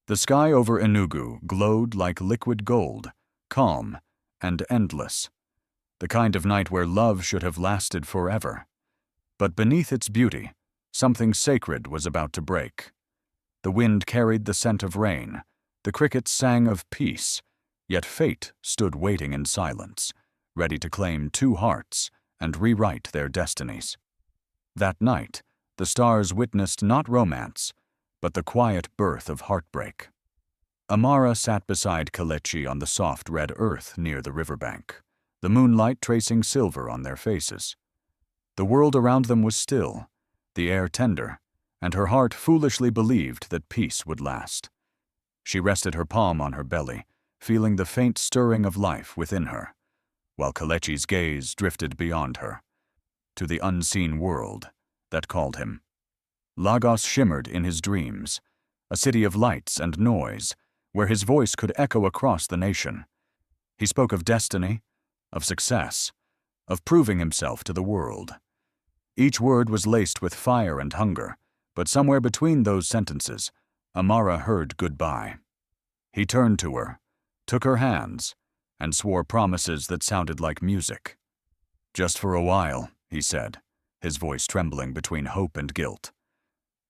The sky over Enugu glowed like liquid gold, calm and endless, the kind of night where love should have lasted forever. But beneath its beauty, something sacred was about to break. The wind carried the scent of rain, the crickets sang of peace, yet fate stood waiting in silence, ready to claim two hearts and rewrite their destinies. That night, the stars witnessed not romance, but the quiet birth of heartbreak. Amara sat beside Kelechi on the soft red earth near the riverbank, the moonlight tracing silver on their faces. The world around them was still, the air tender, and her heart foolishly believed that peace would last. She rested her palm on her belly, feeling the faint stirring of life within her, while Kelechi's gaze drifted beyond her, to the unseen world that called him. Lagos shimmered in his dreams, a city of lights and noise, where his voice could echo across the nation. He spoke of destiny, of success, of proving himself to the world. Each word was laced with fire and hunger, but somewhere between those sentences, Amara heard goodbye. He turned to her, took her hands, and swore promises that sounded like music. "Just for a while," he said, his voice trembling between hope and guilt.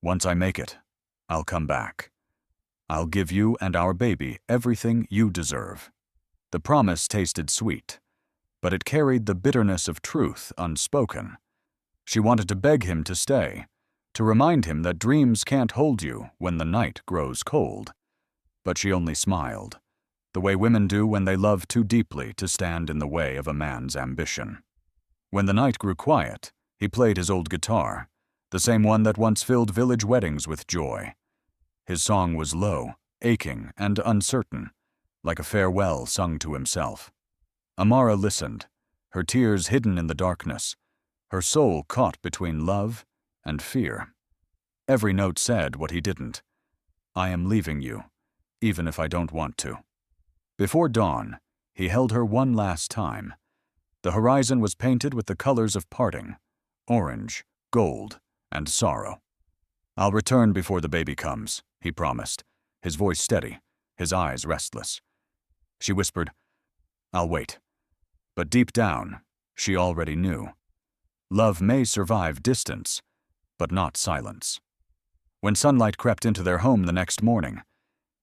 "Once I make it, I'll come back. I'll give you and our baby everything you deserve." The promise tasted sweet, but it carried the bitterness of truth unspoken. She wanted to beg him to stay, to remind him that dreams can't hold you when the night grows cold. But she only smiled, the way women do when they love too deeply to stand in the way of a man's ambition. When the night grew quiet, he played his old guitar, the same one that once filled village weddings with joy. His song was low, aching, and uncertain, like a farewell sung to himself. Amara listened, her tears hidden in the darkness, her soul caught between love and fear. Every note said what he didn't: "I am leaving you, even if I don't want to." Before dawn, he held her one last time. The horizon was painted with the colors of parting: orange, gold, and sorrow. "I'll return before the baby comes," he promised, his voice steady, his eyes restless. She whispered, "I'll wait." But deep down, she already knew. Love may survive distance, but not silence. When sunlight crept into their home the next morning,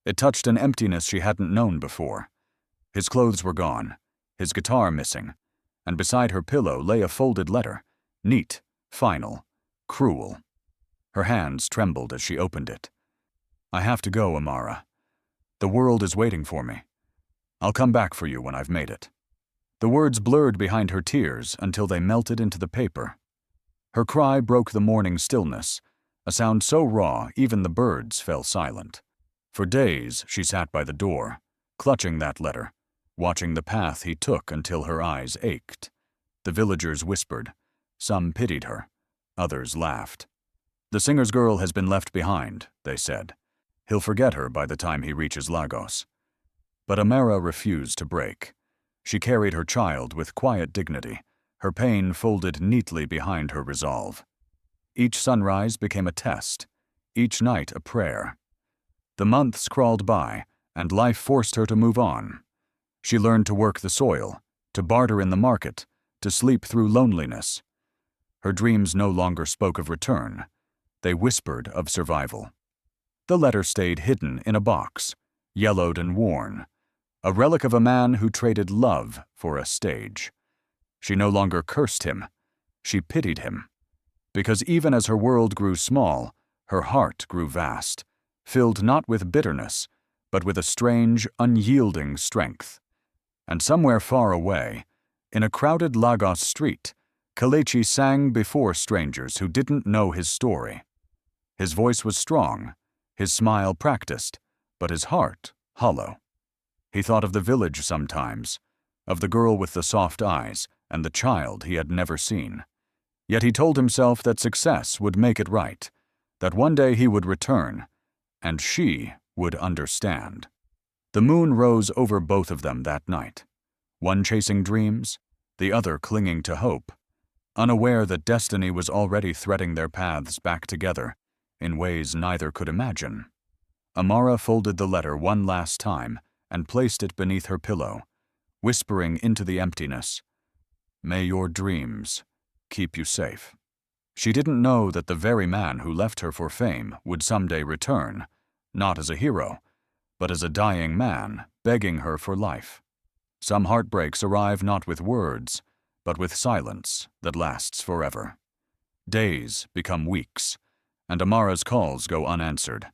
it touched an emptiness she hadn't known before. His clothes were gone, his guitar missing, and beside her pillow lay a folded letter, neat, final, cruel. Her hands trembled as she opened it. "I have to go, Amara. The world is waiting for me. I'll come back for you when I've made it." The words blurred behind her tears until they melted into the paper. Her cry broke the morning stillness, a sound so raw even the birds fell silent. For days she sat by the door, clutching that letter, watching the path he took until her eyes ached. The villagers whispered. Some pitied her, others laughed. "The singer's girl has been left behind," they said. "He'll forget her by the time he reaches Lagos." But Amara refused to break. She carried her child with quiet dignity, her pain folded neatly behind her resolve. Each sunrise became a test, each night a prayer. The months crawled by, and life forced her to move on. She learned to work the soil, to barter in the market, to sleep through loneliness. Her dreams no longer spoke of return. They whispered of survival. The letter stayed hidden in a box, yellowed and worn, a relic of a man who traded love for a stage. She no longer cursed him. She pitied him. Because even as her world grew small, her heart grew vast, filled not with bitterness, but with a strange, unyielding strength. And somewhere far away, in a crowded Lagos street, Kelechi sang before strangers who didn't know his story. His voice was strong, his smile practiced, but his heart hollow. He thought of the village sometimes, of the girl with the soft eyes and the child he had never seen. Yet he told himself that success would make it right, that one day he would return, and she would understand. The moon rose over both of them that night, one chasing dreams, the other clinging to hope, unaware that destiny was already threading their paths back together in ways neither could imagine. Amara folded the letter one last time and placed it beneath her pillow, whispering into the emptiness, "May your dreams keep you safe." She didn't know that the very man who left her for fame would someday return, not as a hero, but as a dying man begging her for life. Some heartbreaks arrive not with words, but with silence that lasts forever. Days become weeks, and Amara's calls go unanswered.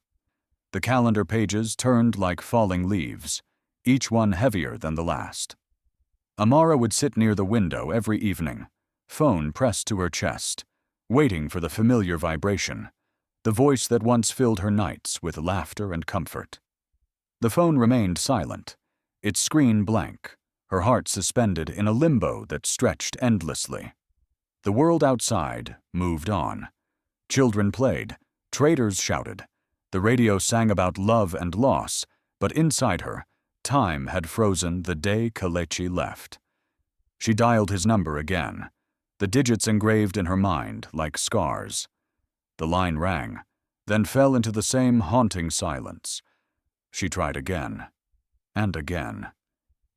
The calendar pages turned like falling leaves, each one heavier than the last. Amara would sit near the window every evening, phone pressed to her chest, waiting for the familiar vibration, the voice that once filled her nights with laughter and comfort. The phone remained silent, its screen blank, her heart suspended in a limbo that stretched endlessly. The world outside moved on. Children played, traders shouted, the radio sang about love and loss, but inside her, time had frozen the day Kelechi left. She dialed his number again, the digits engraved in her mind like scars. The line rang, then fell into the same haunting silence. She tried again, and again.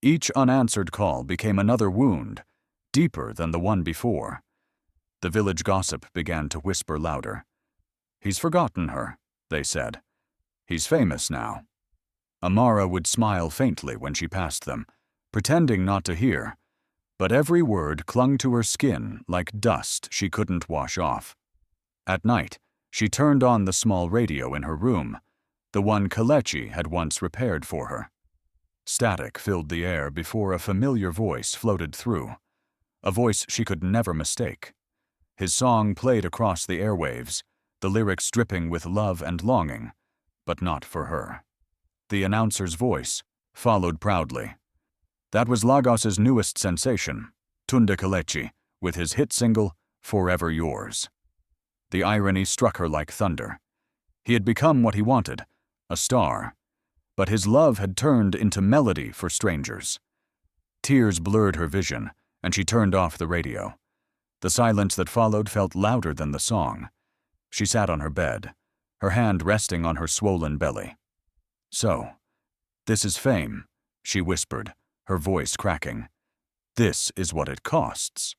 Each unanswered call became another wound, deeper than the one before. The village gossip began to whisper louder. "He's forgotten her," they said. "He's famous now." Amara would smile faintly when she passed them, pretending not to hear, but every word clung to her skin like dust she couldn't wash off. At night, she turned on the small radio in her room, the one Kelechi had once repaired for her. Static filled the air before a familiar voice floated through, a voice she could never mistake. His song played across the airwaves, the lyrics dripping with love and longing, but not for her. The announcer's voice followed proudly. That was Lagos's newest sensation, Tunde Kelechi, with his hit single, "Forever Yours." The irony struck her like thunder. He had become what he wanted, a star, but his love had turned into melody for strangers. Tears blurred her vision, and she turned off the radio. The silence that followed felt louder than the song. She sat on her bed, her hand resting on her swollen belly. "So, this is fame," she whispered, her voice cracking. "This is what it costs."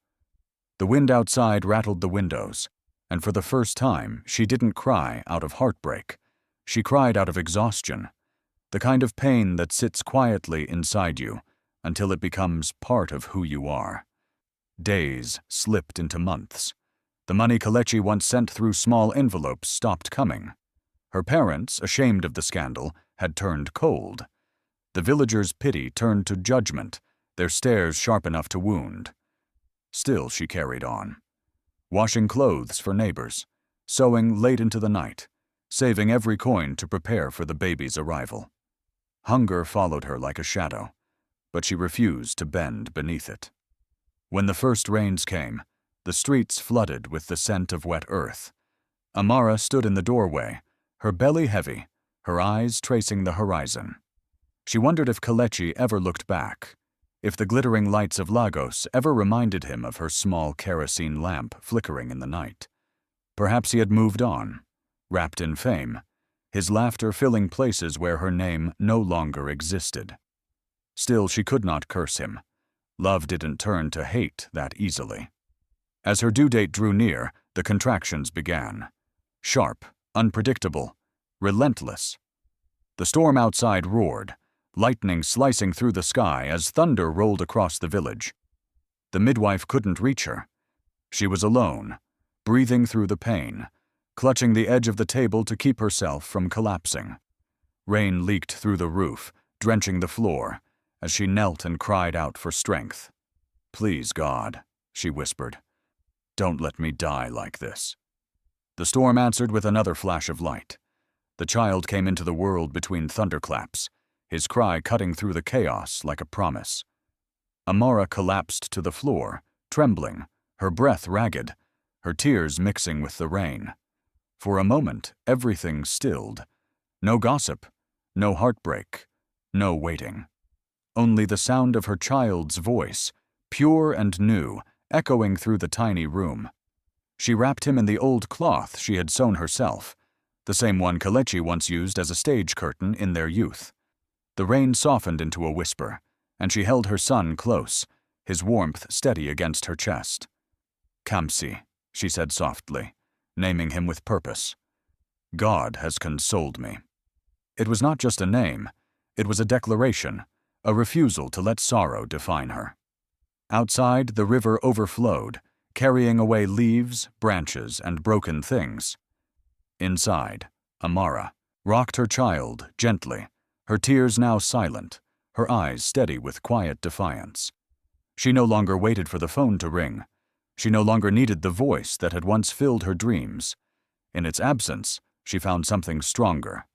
The wind outside rattled the windows, and for the first time she didn't cry out of heartbreak. She cried out of exhaustion, the kind of pain that sits quietly inside you until it becomes part of who you are. Days slipped into months. The money Kelechi once sent through small envelopes stopped coming. Her parents, ashamed of the scandal, had turned cold. The villagers' pity turned to judgment, their stares sharp enough to wound. Still she carried on, washing clothes for neighbors, sewing late into the night, saving every coin to prepare for the baby's arrival. Hunger followed her like a shadow, but she refused to bend beneath it. When the first rains came, the streets flooded with the scent of wet earth. Amara stood in the doorway, her belly heavy, her eyes tracing the horizon. She wondered if Kelechi ever looked back, if the glittering lights of Lagos ever reminded him of her small kerosene lamp flickering in the night. Perhaps he had moved on, wrapped in fame, his laughter filling places where her name no longer existed. Still, she could not curse him. Love didn't turn to hate that easily. As her due date drew near, the contractions began. Sharp, unpredictable, relentless. The storm outside roared, lightning slicing through the sky as thunder rolled across the village. The midwife couldn't reach her. She was alone, breathing through the pain, clutching the edge of the table to keep herself from collapsing. Rain leaked through the roof, drenching the floor, as she knelt and cried out for strength. "Please, God," she whispered, "don't let me die like this." The storm answered with another flash of light. The child came into the world between thunderclaps, his cry cutting through the chaos like a promise. Amara collapsed to the floor, trembling, her breath ragged, her tears mixing with the rain. For a moment, everything stilled. No gossip, no heartbreak, no waiting. Only the sound of her child's voice, pure and new, echoing through the tiny room. She wrapped him in the old cloth she had sewn herself, the same one Kelechi once used as a stage curtain in their youth. The rain softened into a whisper, and she held her son close, his warmth steady against her chest. "Kamsi," she said softly, naming him with purpose. "God has consoled me." It was not just a name, it was a declaration, a refusal to let sorrow define her. Outside, the river overflowed, carrying away leaves, branches, and broken things. Inside, Amara rocked her child gently, her tears now silent, her eyes steady with quiet defiance. She no longer waited for the phone to ring. She no longer needed the voice that had once filled her dreams. In its absence, she found something stronger: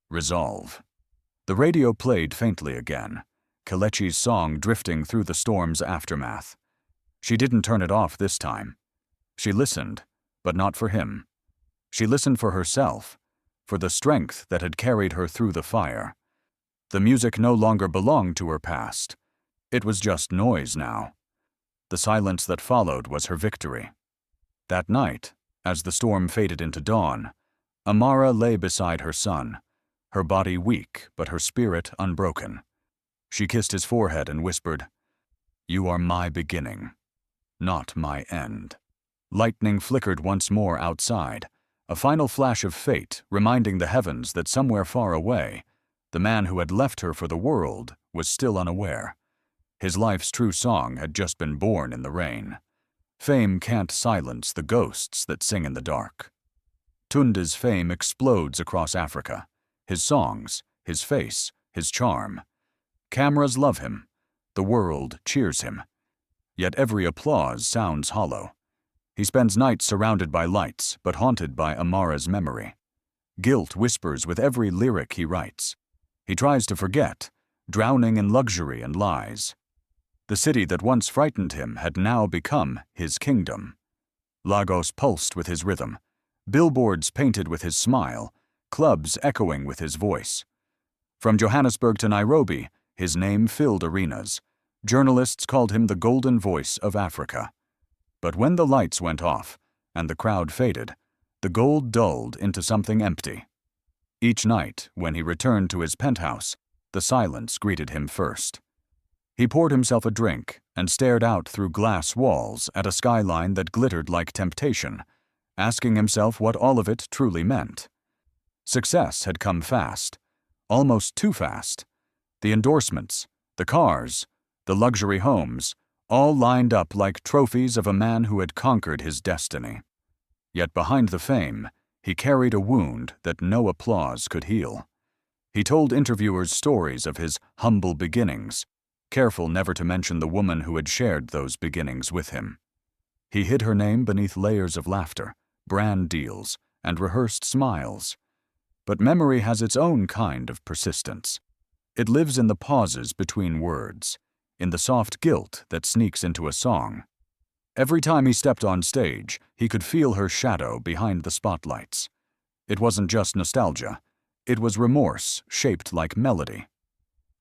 resolve. The radio played faintly again, Kelechi's song drifting through the storm's aftermath. She didn't turn it off this time. She listened, but not for him. She listened for herself, for the strength that had carried her through the fire. The music no longer belonged to her past. It was just noise now. The silence that followed was her victory. That night, as the storm faded into dawn, Amara lay beside her son, her body weak but her spirit unbroken. She kissed his forehead and whispered, "You are my beginning, not my end." Lightning flickered once more outside, a final flash of fate reminding the heavens that somewhere far away, the man who had left her for the world was still unaware. His life's true song had just been born in the rain. Fame can't silence the ghosts that sing in the dark. Tunde's fame explodes across Africa. His songs, his face, his charm. Cameras love him. The world cheers him. Yet every applause sounds hollow. He spends nights surrounded by lights, but haunted by Amara's memory. Guilt whispers with every lyric he writes. He tries to forget, drowning in luxury and lies. The city that once frightened him had now become his kingdom. Lagos pulsed with his rhythm, billboards painted with his smile, clubs echoing with his voice. From Johannesburg to Nairobi, his name filled arenas. Journalists called him the golden voice of Africa. But when the lights went off and the crowd faded, the gold dulled into something empty. Each night, when he returned to his penthouse, the silence greeted him first. He poured himself a drink and stared out through glass walls at a skyline that glittered like temptation, asking himself what all of it truly meant. Success had come fast, almost too fast. The endorsements, the cars, the luxury homes, all lined up like trophies of a man who had conquered his destiny. Yet behind the fame, he carried a wound that no applause could heal. He told interviewers stories of his humble beginnings, careful never to mention the woman who had shared those beginnings with him. He hid her name beneath layers of laughter, brand deals, and rehearsed smiles. But memory has its own kind of persistence. It lives in the pauses between words, in the soft guilt that sneaks into a song. Every time he stepped on stage, he could feel her shadow behind the spotlights. It wasn't just nostalgia. It was remorse shaped like melody.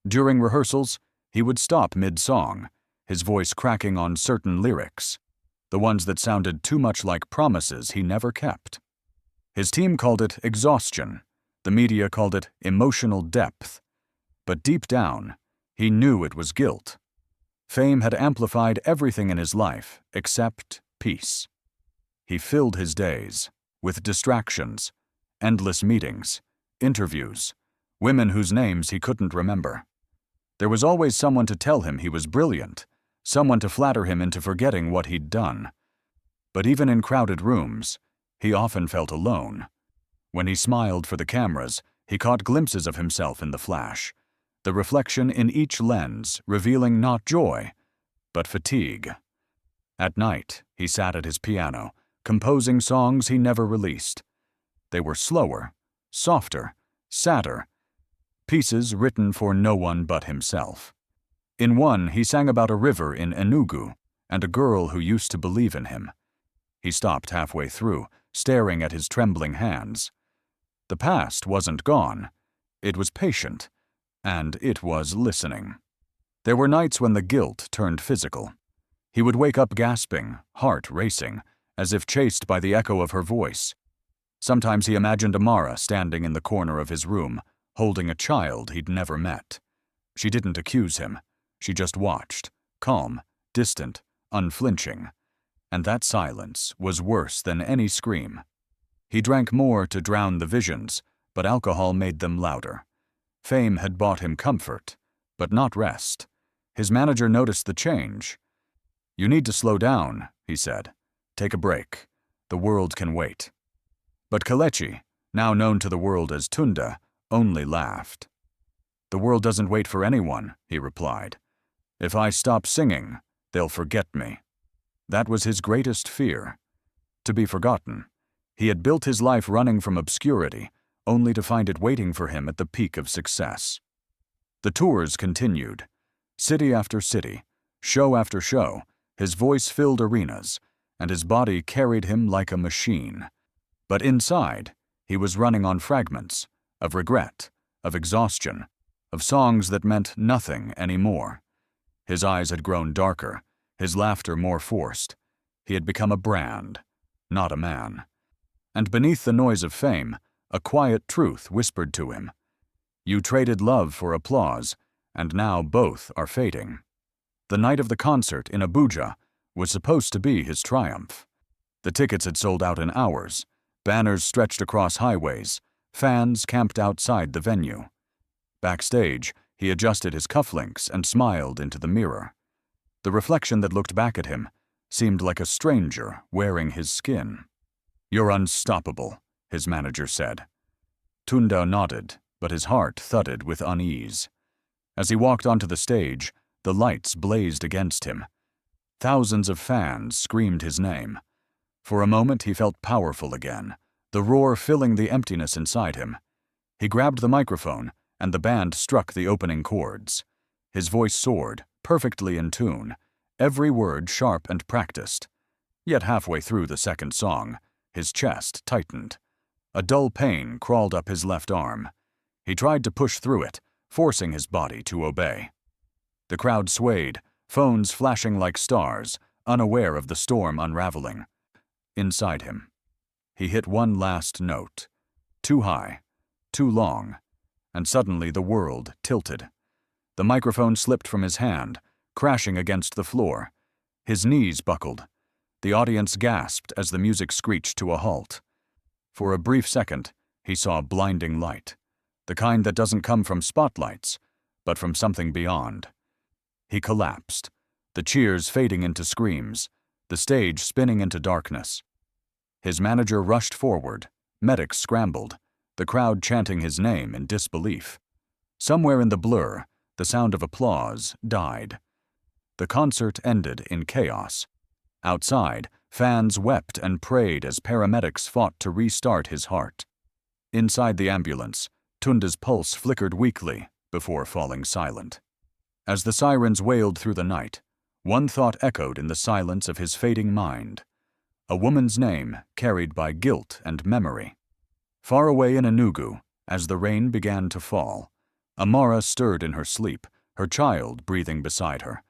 During rehearsals, he would stop mid-song, his voice cracking on certain lyrics, the ones that sounded too much like promises he never kept. His team called it exhaustion. The media called it emotional depth. But deep down, he knew it was guilt. Fame had amplified everything in his life except peace. He filled his days with distractions, endless meetings, interviews, women whose names he couldn't remember. There was always someone to tell him he was brilliant, someone to flatter him into forgetting what he'd done. But even in crowded rooms, he often felt alone. When he smiled for the cameras, he caught glimpses of himself in the flash, the reflection in each lens revealing not joy, but fatigue. At night, he sat at his piano, composing songs he never released. They were slower, softer, sadder, pieces written for no one but himself. In one, he sang about a river in Enugu and a girl who used to believe in him. He stopped halfway through, staring at his trembling hands. The past wasn't gone. It was patient, and it was listening. There were nights when the guilt turned physical. He would wake up gasping, heart racing, as if chased by the echo of her voice. Sometimes he imagined Amara standing in the corner of his room, holding a child he'd never met. She didn't accuse him. She just watched, calm, distant, unflinching. And that silence was worse than any scream. He drank more to drown the visions, but alcohol made them louder. Fame had bought him comfort, but not rest. His manager noticed the change. "You need to slow down," he said. "Take a break. The world can wait." But Kelechi, now known to the world as Tunda, only laughed. "The world doesn't wait for anyone," he replied. "If I stop singing, they'll forget me." That was his greatest fear. To be forgotten. He had built his life running from obscurity, only to find it waiting for him at the peak of success. The tours continued. City after city, show after show, his voice filled arenas, and his body carried him like a machine. But inside, he was running on fragments, of regret, of exhaustion, of songs that meant nothing anymore. His eyes had grown darker, his laughter more forced. He had become a brand, not a man. And beneath the noise of fame, a quiet truth whispered to him. You traded love for applause, and now both are fading. The night of the concert in Abuja was supposed to be his triumph. The tickets had sold out in hours, banners stretched across highways, fans camped outside the venue. Backstage, he adjusted his cufflinks and smiled into the mirror. The reflection that looked back at him seemed like a stranger wearing his skin. "You're unstoppable," his manager said. Tunda nodded, but his heart thudded with unease. As he walked onto the stage, the lights blazed against him. Thousands of fans screamed his name. For a moment he felt powerful again, the roar filling the emptiness inside him. He grabbed the microphone, and the band struck the opening chords. His voice soared, perfectly in tune, every word sharp and practiced. Yet halfway through the second song, his chest tightened. A dull pain crawled up his left arm. He tried to push through it, forcing his body to obey. The crowd swayed, phones flashing like stars, unaware of the storm unraveling. Inside him, he hit one last note. Too high, too long, and suddenly the world tilted. The microphone slipped from his hand, crashing against the floor. His knees buckled. The audience gasped as the music screeched to a halt. For a brief second, he saw blinding light, the kind that doesn't come from spotlights, but from something beyond. He collapsed, the cheers fading into screams, the stage spinning into darkness. His manager rushed forward, medics scrambled, the crowd chanting his name in disbelief. Somewhere in the blur, the sound of applause died. The concert ended in chaos. Outside, fans wept and prayed as paramedics fought to restart his heart. Inside the ambulance, Tunda's pulse flickered weakly before falling silent. As the sirens wailed through the night, one thought echoed in the silence of his fading mind. A woman's name carried by guilt and memory. Far away in Enugu, as the rain began to fall, Amara stirred in her sleep, her child breathing beside her,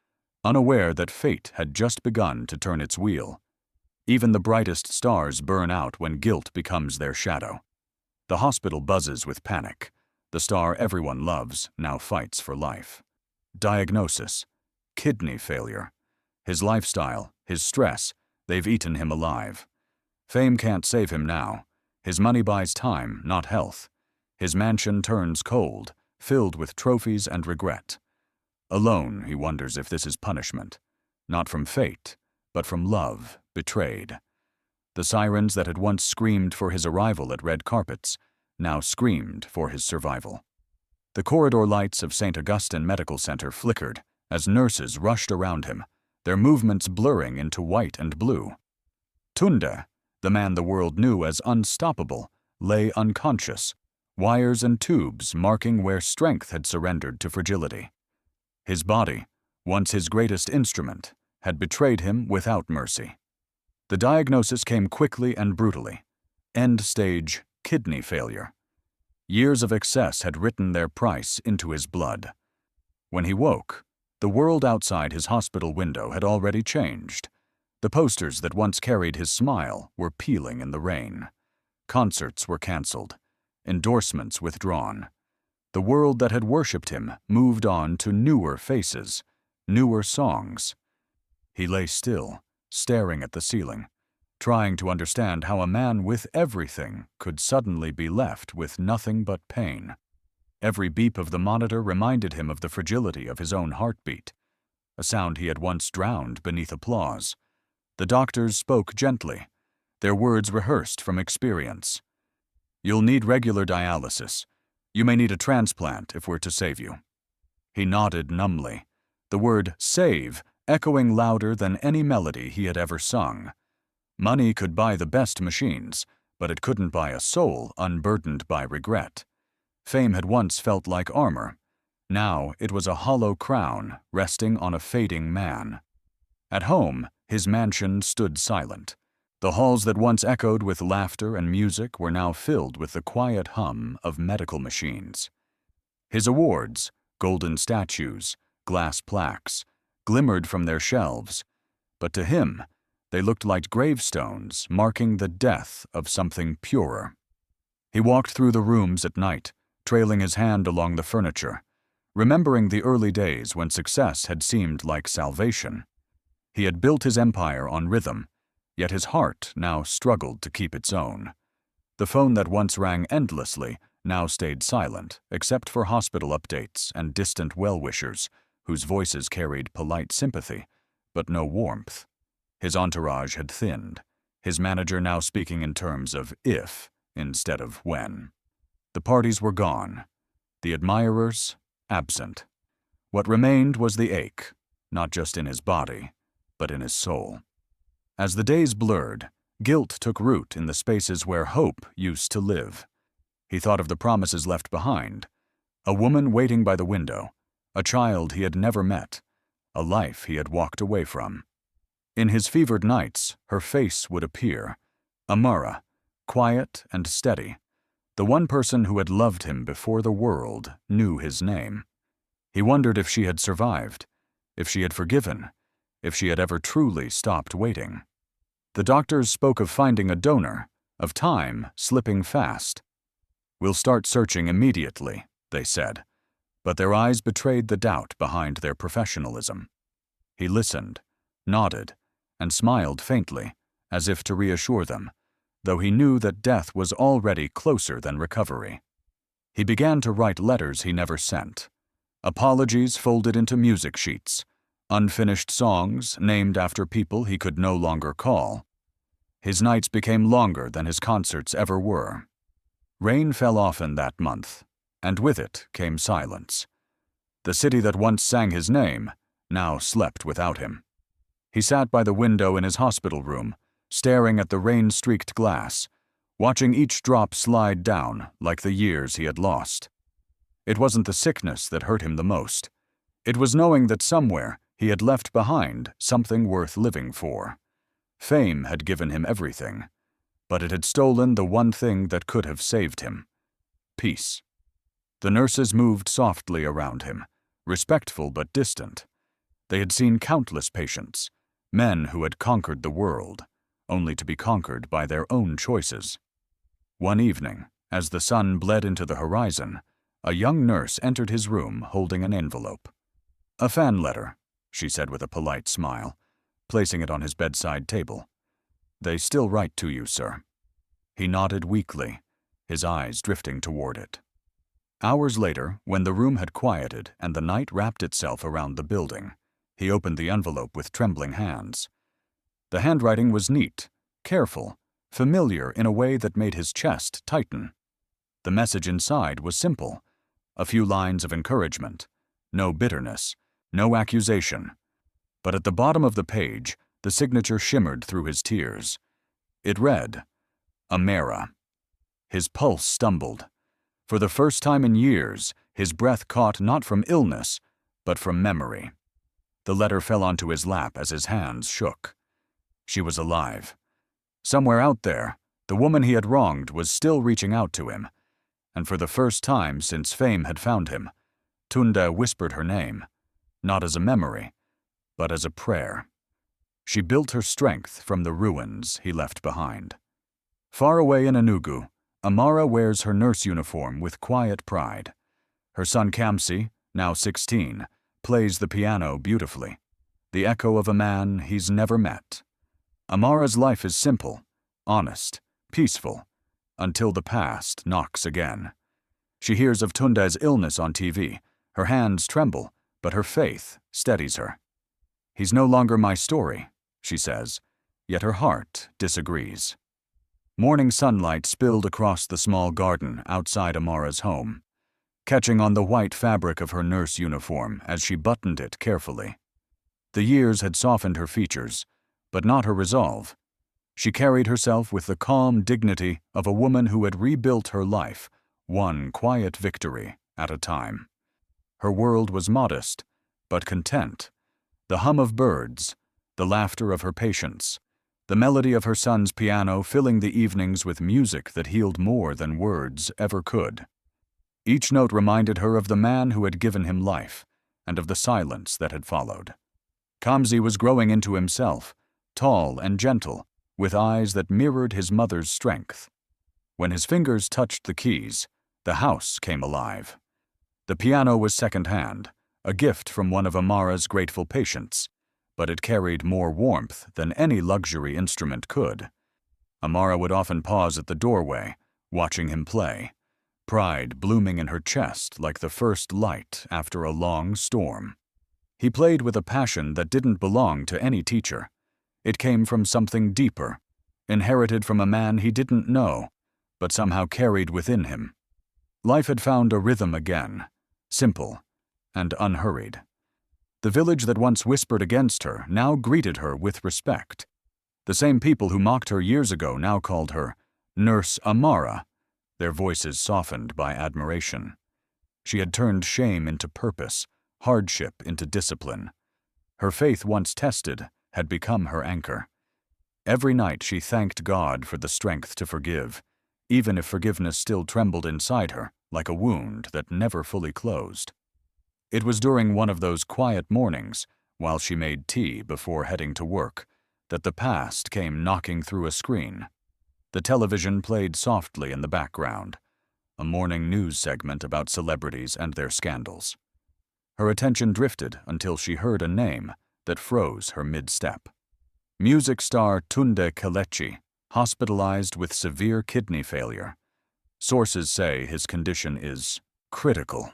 unaware that fate had just begun to turn its wheel. Even the brightest stars burn out when guilt becomes their shadow. The hospital buzzes with panic. The star everyone loves now fights for life. Diagnosis: kidney failure. His lifestyle, his stress, they've eaten him alive. Fame can't save him now. His money buys time, not health. His mansion turns cold, filled with trophies and regret. Alone, he wonders if this is punishment, not from fate, but from love betrayed. The sirens that had once screamed for his arrival at red carpets now screamed for his survival. The corridor lights of St. Augustine Medical Center flickered as nurses rushed around him, their movements blurring into white and blue. Tunda, the man the world knew as unstoppable, lay unconscious, wires and tubes marking where strength had surrendered to fragility. His body, once his greatest instrument, had betrayed him without mercy. The diagnosis came quickly and brutally. End-stage kidney failure. Years of excess had written their price into his blood. When he woke, the world outside his hospital window had already changed. The posters that once carried his smile were peeling in the rain. Concerts were cancelled, endorsements withdrawn. The world that had worshipped him moved on to newer faces, newer songs. He lay still, staring at the ceiling, trying to understand how a man with everything could suddenly be left with nothing but pain. Every beep of the monitor reminded him of the fragility of his own heartbeat, a sound he had once drowned beneath applause. The doctors spoke gently, their words rehearsed from experience. "You'll need regular dialysis. You may need a transplant if we're to save you." He nodded numbly, the word "save" echoing louder than any melody he had ever sung. Money could buy the best machines, but it couldn't buy a soul unburdened by regret. Fame had once felt like armor. Now it was a hollow crown resting on a fading man. At home, his mansion stood silent. The halls that once echoed with laughter and music were now filled with the quiet hum of medical machines. His awards, golden statues, glass plaques, glimmered from their shelves, but to him, they looked like gravestones marking the death of something purer. He walked through the rooms at night, trailing his hand along the furniture, remembering the early days when success had seemed like salvation. He had built his empire on rhythm, yet his heart now struggled to keep its own. The phone that once rang endlessly now stayed silent, except for hospital updates and distant well-wishers, whose voices carried polite sympathy, but no warmth. His entourage had thinned, his manager now speaking in terms of if instead of when. The parties were gone, the admirers absent. What remained was the ache, not just in his body, but in his soul. As the days blurred, guilt took root in the spaces where hope used to live. He thought of the promises left behind, a woman waiting by the window, a child he had never met, a life he had walked away from. In his fevered nights, her face would appear, Amara, quiet and steady, the one person who had loved him before the world knew his name. He wondered if she had survived, if she had forgiven, if she had ever truly stopped waiting. The doctors spoke of finding a donor, of time slipping fast. "We'll start searching immediately," they said, but their eyes betrayed the doubt behind their professionalism. He listened, nodded, and smiled faintly, as if to reassure them, though he knew that death was already closer than recovery. He began to write letters he never sent, apologies folded into music sheets, unfinished songs named after people he could no longer call. His nights became longer than his concerts ever were. Rain fell often that month, and with it came silence. The city that once sang his name now slept without him. He sat by the window in his hospital room, staring at the rain-streaked glass, watching each drop slide down like the years he had lost. It wasn't the sickness that hurt him the most. It was knowing that somewhere he had left behind something worth living for. Fame had given him everything, but it had stolen the one thing that could have saved him: peace. The nurses moved softly around him, respectful but distant. They had seen countless patients, men who had conquered the world, only to be conquered by their own choices. One evening, as the sun bled into the horizon, a young nurse entered his room holding an envelope. "A fan letter," she said with a polite smile, placing it on his bedside table. "They still write to you, sir." He nodded weakly, his eyes drifting toward it. Hours later, when the room had quieted and the night wrapped itself around the building, he opened the envelope with trembling hands. The handwriting was neat, careful, familiar in a way that made his chest tighten. The message inside was simple, a few lines of encouragement, no bitterness, no accusation. But at the bottom of the page, the signature shimmered through his tears. It read, "Amara." His pulse stumbled. For the first time in years, his breath caught not from illness, but from memory. The letter fell onto his lap as his hands shook. She was alive. Somewhere out there, the woman he had wronged was still reaching out to him, and for the first time since fame had found him, Tunda whispered her name, not as a memory, but as a prayer. She built her strength from the ruins he left behind. Far away in Enugu, Amara wears her nurse uniform with quiet pride. Her son Kamsi, now 16, plays the piano beautifully, the echo of a man he's never met. Amara's life is simple, honest, peaceful, until the past knocks again. She hears of Tunde's illness on TV. Her hands tremble, but her faith steadies her. "He's no longer my story," she says, yet her heart disagrees. Morning sunlight spilled across the small garden outside Amara's home, catching on the white fabric of her nurse uniform as she buttoned it carefully. The years had softened her features, but not her resolve. She carried herself with the calm dignity of a woman who had rebuilt her life, one quiet victory at a time. Her world was modest, but content. The hum of birds, the laughter of her patients, the melody of her son's piano filling the evenings with music that healed more than words ever could. Each note reminded her of the man who had given him life, and of the silence that had followed. Kamsi was growing into himself, tall and gentle, with eyes that mirrored his mother's strength. When his fingers touched the keys, the house came alive. The piano was second-hand, a gift from one of Amara's grateful patients, but it carried more warmth than any luxury instrument could. Amara would often pause at the doorway, watching him play, pride blooming in her chest like the first light after a long storm. He played with a passion that didn't belong to any teacher. It came from something deeper, inherited from a man he didn't know, but somehow carried within him. Life had found a rhythm again, simple and unhurried. The village that once whispered against her now greeted her with respect. The same people who mocked her years ago now called her Nurse Amara, their voices softened by admiration. She had turned shame into purpose, hardship into discipline. Her faith, once tested, had become her anchor. Every night she thanked God for the strength to forgive, even if forgiveness still trembled inside her like a wound that never fully closed. It was during one of those quiet mornings, while she made tea before heading to work, that the past came knocking through a screen. The television played softly in the background, a morning news segment about celebrities and their scandals. Her attention drifted until she heard a name that froze her mid-step. Music star Tunde Kelechi, hospitalized with severe kidney failure. Sources say his condition is critical.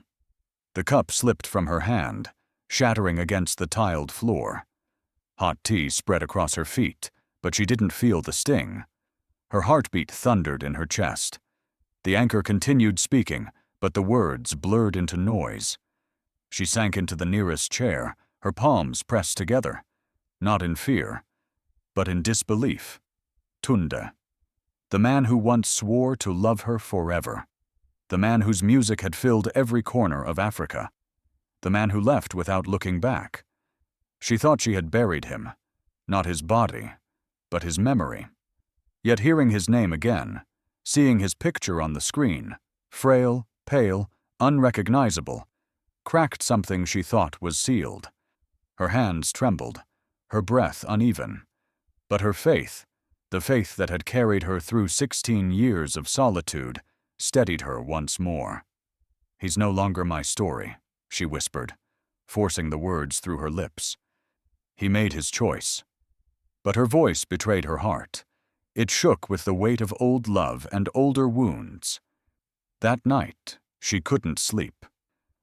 The cup slipped from her hand, shattering against the tiled floor. Hot tea spread across her feet, but she didn't feel the sting. Her heartbeat thundered in her chest. The anchor continued speaking, but the words blurred into noise. She sank into the nearest chair, her palms pressed together, not in fear, but in disbelief. Tunde, the man who once swore to love her forever. The man whose music had filled every corner of Africa. The man who left without looking back. She thought she had buried him, not his body, but his memory. Yet hearing his name again, seeing his picture on the screen, frail, pale, unrecognizable, cracked something she thought was sealed. Her hands trembled, her breath uneven. But her faith, the faith that had carried her through 16 years of solitude, steadied her once more. "He's no longer my story," she whispered, forcing the words through her lips. "He made his choice." But her voice betrayed her heart. It shook with the weight of old love and older wounds. That night, she couldn't sleep.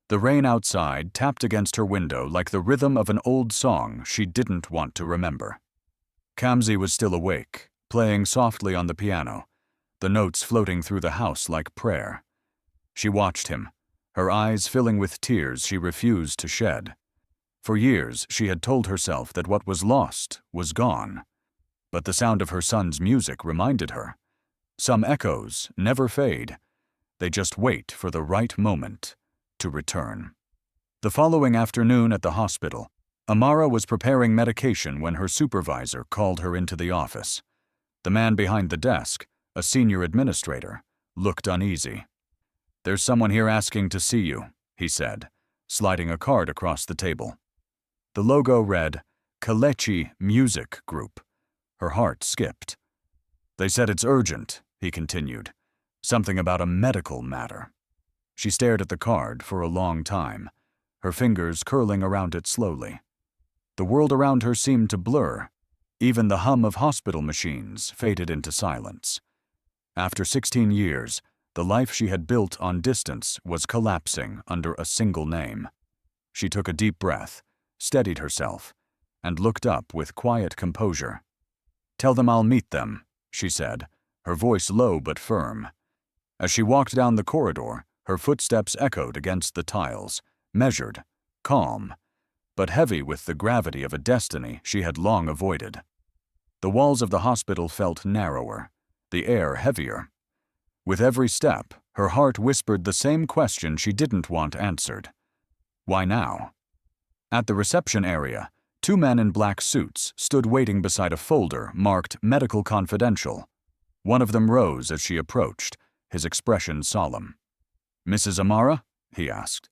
The rain outside tapped against her window like the rhythm of an old song she didn't want to remember. Kamsi was still awake, playing softly on the piano, the notes floating through the house like prayer. She watched him, her eyes filling with tears she refused to shed. For years she had told herself that what was lost was gone. But the sound of her son's music reminded her. Some echoes never fade. They just wait for the right moment to return. The following afternoon at the hospital, Amara was preparing medication when her supervisor called her into the office. The man behind the desk, a senior administrator, looked uneasy. "There's someone here asking to see you," he said, sliding a card across the table. The logo read, Kelechi Music Group. Her heart skipped. "They said it's urgent," he continued. Something about a medical matter. She stared at the card for a long time, her fingers curling around it slowly. The world around her seemed to blur. Even the hum of hospital machines faded into silence. After 16 years, the life she had built on distance was collapsing under a single name. She took a deep breath, steadied herself, and looked up with quiet composure. "Tell them I'll meet them," she said, her voice low but firm. As she walked down the corridor, her footsteps echoed against the tiles, measured, calm, but heavy with the gravity of a destiny she had long avoided. The walls of the hospital felt narrower, the air heavier. With every step, her heart whispered the same question she didn't want answered. Why now? At the reception area, 2 men in black suits stood waiting beside a folder marked Medical Confidential. One of them rose as she approached, his expression solemn. "Mrs. Amara?" he asked.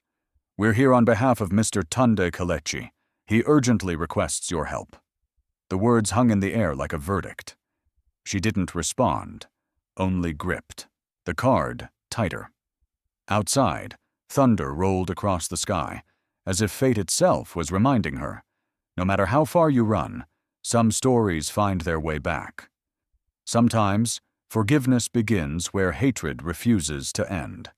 "We're here on behalf of Mr. Tunde Kelechi. He urgently requests your help." The words hung in the air like a verdict. She didn't respond, only gripped, the card tighter. Outside, thunder rolled across the sky, as if fate itself was reminding her, no matter how far you run, some stories find their way back. Sometimes, forgiveness begins where hatred refuses to end.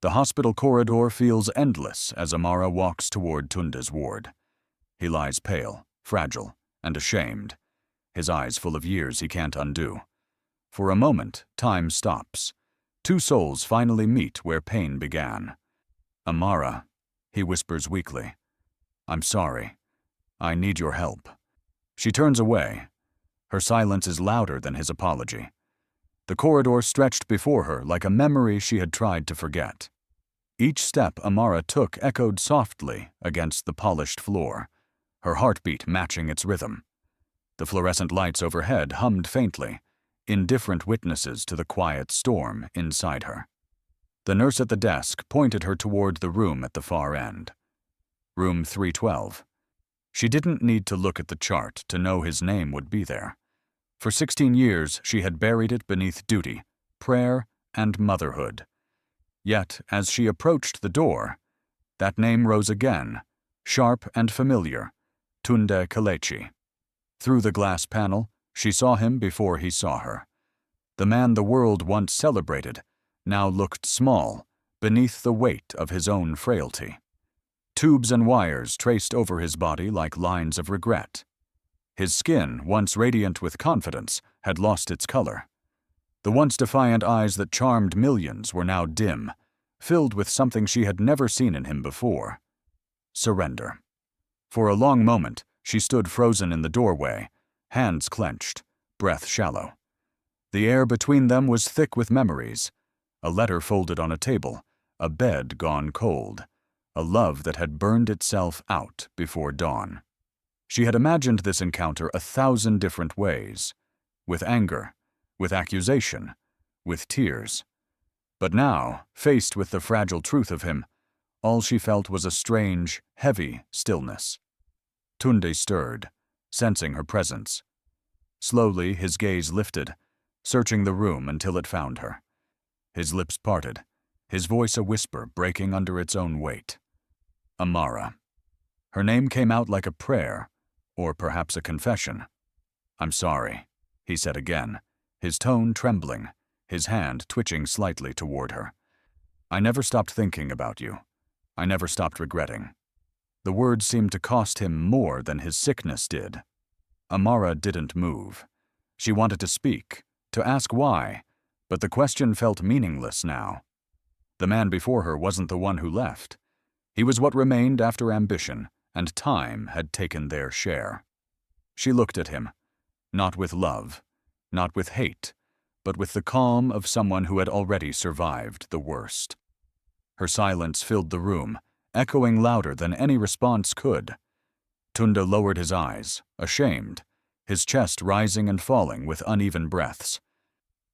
The hospital corridor feels endless as Amara walks toward Tunde's ward. He lies pale, fragile, and ashamed, his eyes full of years he can't undo. For a moment, time stops. 2 souls finally meet where pain began. "Amara," he whispers weakly. "I'm sorry. I need your help." She turns away. Her silence is louder than his apology. The corridor stretched before her like a memory she had tried to forget. Each step Amara took echoed softly against the polished floor, her heartbeat matching its rhythm. The fluorescent lights overhead hummed faintly, indifferent witnesses to the quiet storm inside her. The nurse at the desk pointed her toward the room at the far end. Room 312. She didn't need to look at the chart to know his name would be there. For 16 years, she had buried it beneath duty, prayer, and motherhood. Yet, as she approached the door, that name rose again, sharp and familiar, Tunde Kelechi. Through the glass panel, she saw him before he saw her. The man the world once celebrated now looked small beneath the weight of his own frailty. Tubes and wires traced over his body like lines of regret. His skin, once radiant with confidence, had lost its color. The once defiant eyes that charmed millions were now dim, filled with something she had never seen in him before. Surrender. For a long moment, she stood frozen in the doorway, hands clenched, breath shallow. The air between them was thick with memories. A letter folded on a table, a bed gone cold, a love that had burned itself out before dawn. She had imagined this encounter 1,000 different ways, with anger, with accusation, with tears. But now, faced with the fragile truth of him, all she felt was a strange, heavy stillness. Tunde stirred, sensing her presence. Slowly, his gaze lifted, searching the room until it found her. His lips parted, his voice a whisper breaking under its own weight. Amara. Her name came out like a prayer, or perhaps a confession. "I'm sorry," he said again, his tone trembling, his hand twitching slightly toward her. "I never stopped thinking about you. I never stopped regretting." The words seemed to cost him more than his sickness did. Amara didn't move. She wanted to speak, to ask why, but the question felt meaningless now. The man before her wasn't the one who left. He was what remained after ambition and time had taken their share. She looked at him, not with love, not with hate, but with the calm of someone who had already survived the worst. Her silence filled the room, echoing louder than any response could. Tunde lowered his eyes, ashamed, his chest rising and falling with uneven breaths.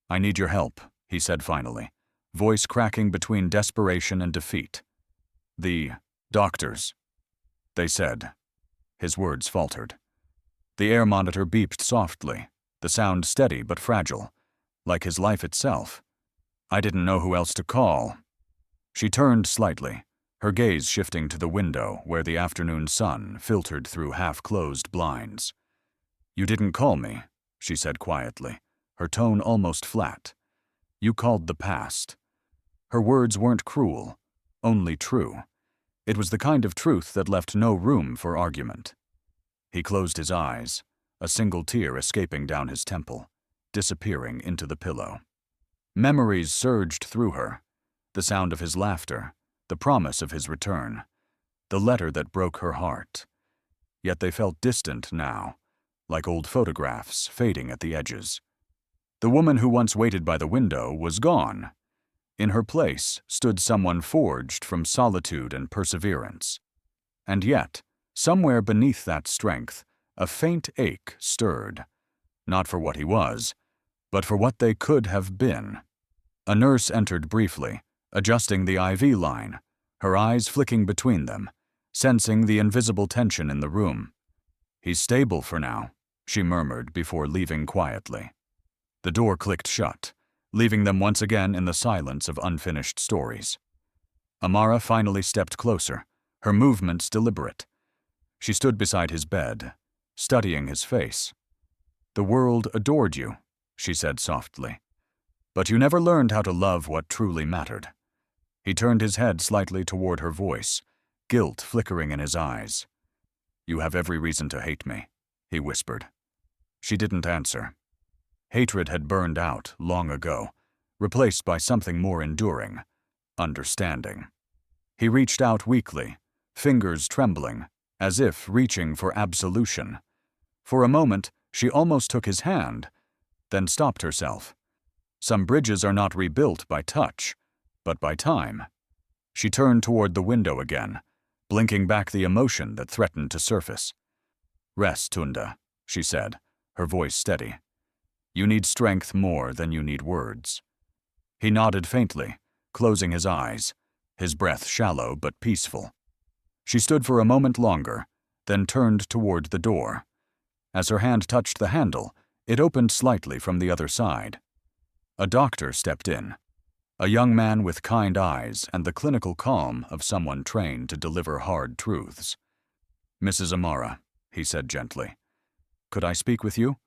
"I need your help," he said finally, voice cracking between desperation and defeat. "The doctors," they said. His words faltered. The air monitor beeped softly, the sound steady but fragile. like his life itself. I didn't know who else to call. She turned slightly, her gaze shifting to the window where the afternoon sun filtered through half-closed blinds. You didn't call me, she said quietly, her tone almost flat. You called the past. Her words weren't cruel, only true. It was the kind of truth that left no room for argument. He closed his eyes, a single tear escaping down his temple, disappearing into the pillow. Memories surged through her, the sound of his laughter, the promise of his return, the letter that broke her heart. Yet they felt distant now, like old photographs fading at the edges. The woman who once waited by the window was gone. In her place stood someone forged from solitude and perseverance. And yet, somewhere beneath that strength, a faint ache stirred, not for what he was, but for what they could have been. A nurse entered briefly, adjusting the IV line, her eyes flicking between them, sensing the invisible tension in the room. He's stable for now, she murmured before leaving quietly. The door clicked shut, leaving them once again in the silence of unfinished stories. Amara finally stepped closer, her movements deliberate. She stood beside his bed, studying his face. The world adored you, she said softly. But you never learned how to love what truly mattered. He turned his head slightly toward her voice, guilt flickering in his eyes. You have every reason to hate me, he whispered. She didn't answer. Hatred had burned out long ago, replaced by something more enduring, understanding. He reached out weakly, fingers trembling, as if reaching for absolution. For a moment, she almost took his hand, then stopped herself. Some bridges are not rebuilt by touch, but by time. She turned toward the window again, blinking back the emotion that threatened to surface. Rest, Tunda, she said, her voice steady. You need strength more than you need words. He nodded faintly, closing his eyes, his breath shallow but peaceful. She stood for a moment longer, then turned toward the door. As her hand touched the handle, it opened slightly from the other side. A doctor stepped in, a young man with kind eyes and the clinical calm of someone trained to deliver hard truths. Mrs. Amara, he said gently. Could I speak with you?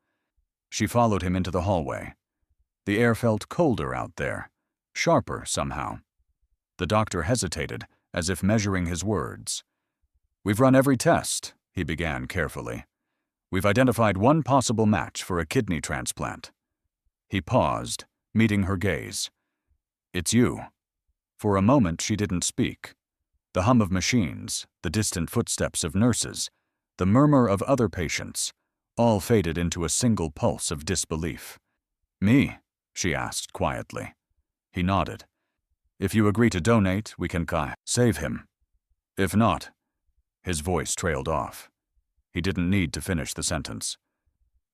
She followed him into the hallway. The air felt colder out there, sharper somehow. The doctor hesitated, as if measuring his words. We've run every test, he began carefully. We've identified one possible match for a kidney transplant. He paused, meeting her gaze. It's you. For a moment she didn't speak. The hum of machines, the distant footsteps of nurses, the murmur of other patients, all faded into a single pulse of disbelief. Me? She asked quietly. He nodded. If you agree to donate, we can save him. If not, his voice trailed off. He didn't need to finish the sentence.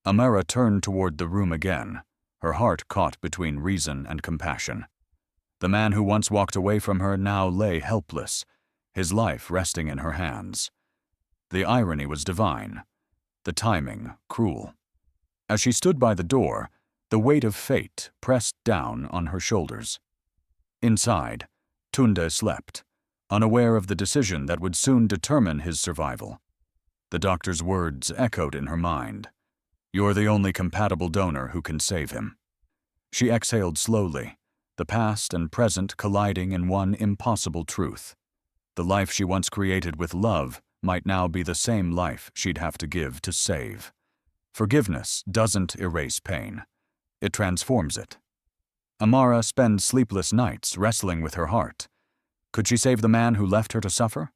Amara turned toward the room again, her heart caught between reason and compassion. The man who once walked away from her now lay helpless, his life resting in her hands. The irony was divine, the timing cruel. As she stood by the door, the weight of fate pressed down on her shoulders. Inside, Tunde slept, unaware of the decision that would soon determine his survival. The doctor's words echoed in her mind. You're the only compatible donor who can save him. She exhaled slowly, the past and present colliding in one impossible truth. The life she once created with love might now be the same life she'd have to give to save. Forgiveness doesn't erase pain. It transforms it. Amara spends sleepless nights wrestling with her heart. Could she save the man who left her to suffer?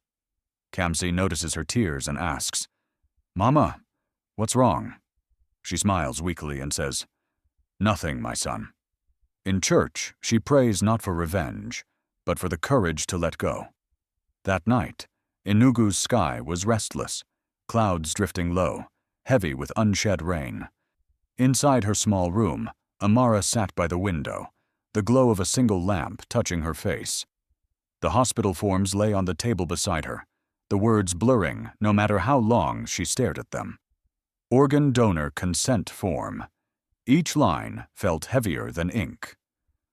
Kamsi notices her tears and asks, Mama, what's wrong? She smiles weakly and says, Nothing, my son. In church, she prays not for revenge, but for the courage to let go. That night, Enugu's sky was restless, clouds drifting low, heavy with unshed rain. Inside her small room, Amara sat by the window, the glow of a single lamp touching her face. The hospital forms lay on the table beside her, the words blurring no matter how long she stared at them. Organ donor consent form. Each line felt heavier than ink.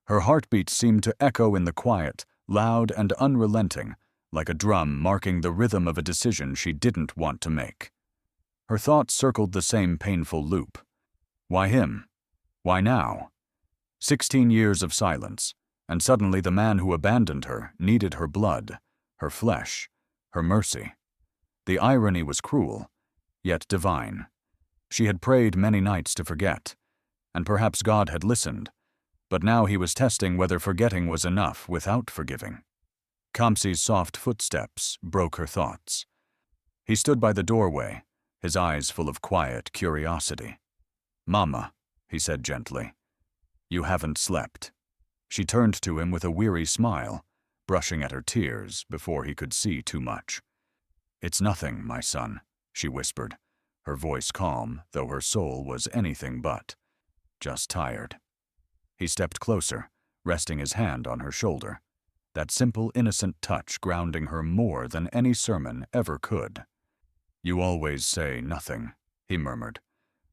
Her heartbeat seemed to echo in the quiet, loud and unrelenting, like a drum marking the rhythm of a decision she didn't want to make. Her thoughts circled the same painful loop. Why him? Why now? 16 years of silence, and suddenly the man who abandoned her needed her blood, her flesh, her mercy. The irony was cruel, yet divine. She had prayed many nights to forget, and perhaps God had listened, but now he was testing whether forgetting was enough without forgiving. Kamsi's soft footsteps broke her thoughts. He stood by the doorway, his eyes full of quiet curiosity. "Mama," he said gently, "you haven't slept." She turned to him with a weary smile, brushing at her tears before he could see too much. "It's nothing, my son," she whispered, her voice calm, though her soul was anything but. "Just tired." He stepped closer, resting his hand on her shoulder, that simple, innocent touch grounding her more than any sermon ever could. "You always say nothing," he murmured,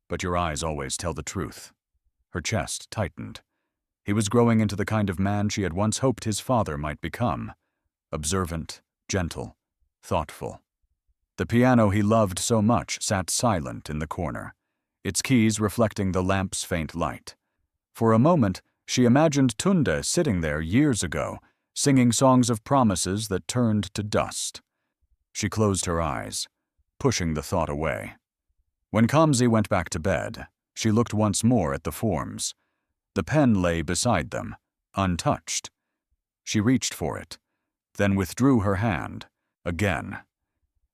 "but your eyes always tell the truth." Her chest tightened. He was growing into the kind of man she had once hoped his father might become, observant, gentle, thoughtful. The piano he loved so much sat silent in the corner, its keys reflecting the lamp's faint light. For a moment, she imagined Tunde sitting there years ago, singing songs of promises that turned to dust. She closed her eyes, pushing the thought away. When Kamsi went back to bed, she looked once more at the forms. The pen lay beside them, untouched. She reached for it, then withdrew her hand, again.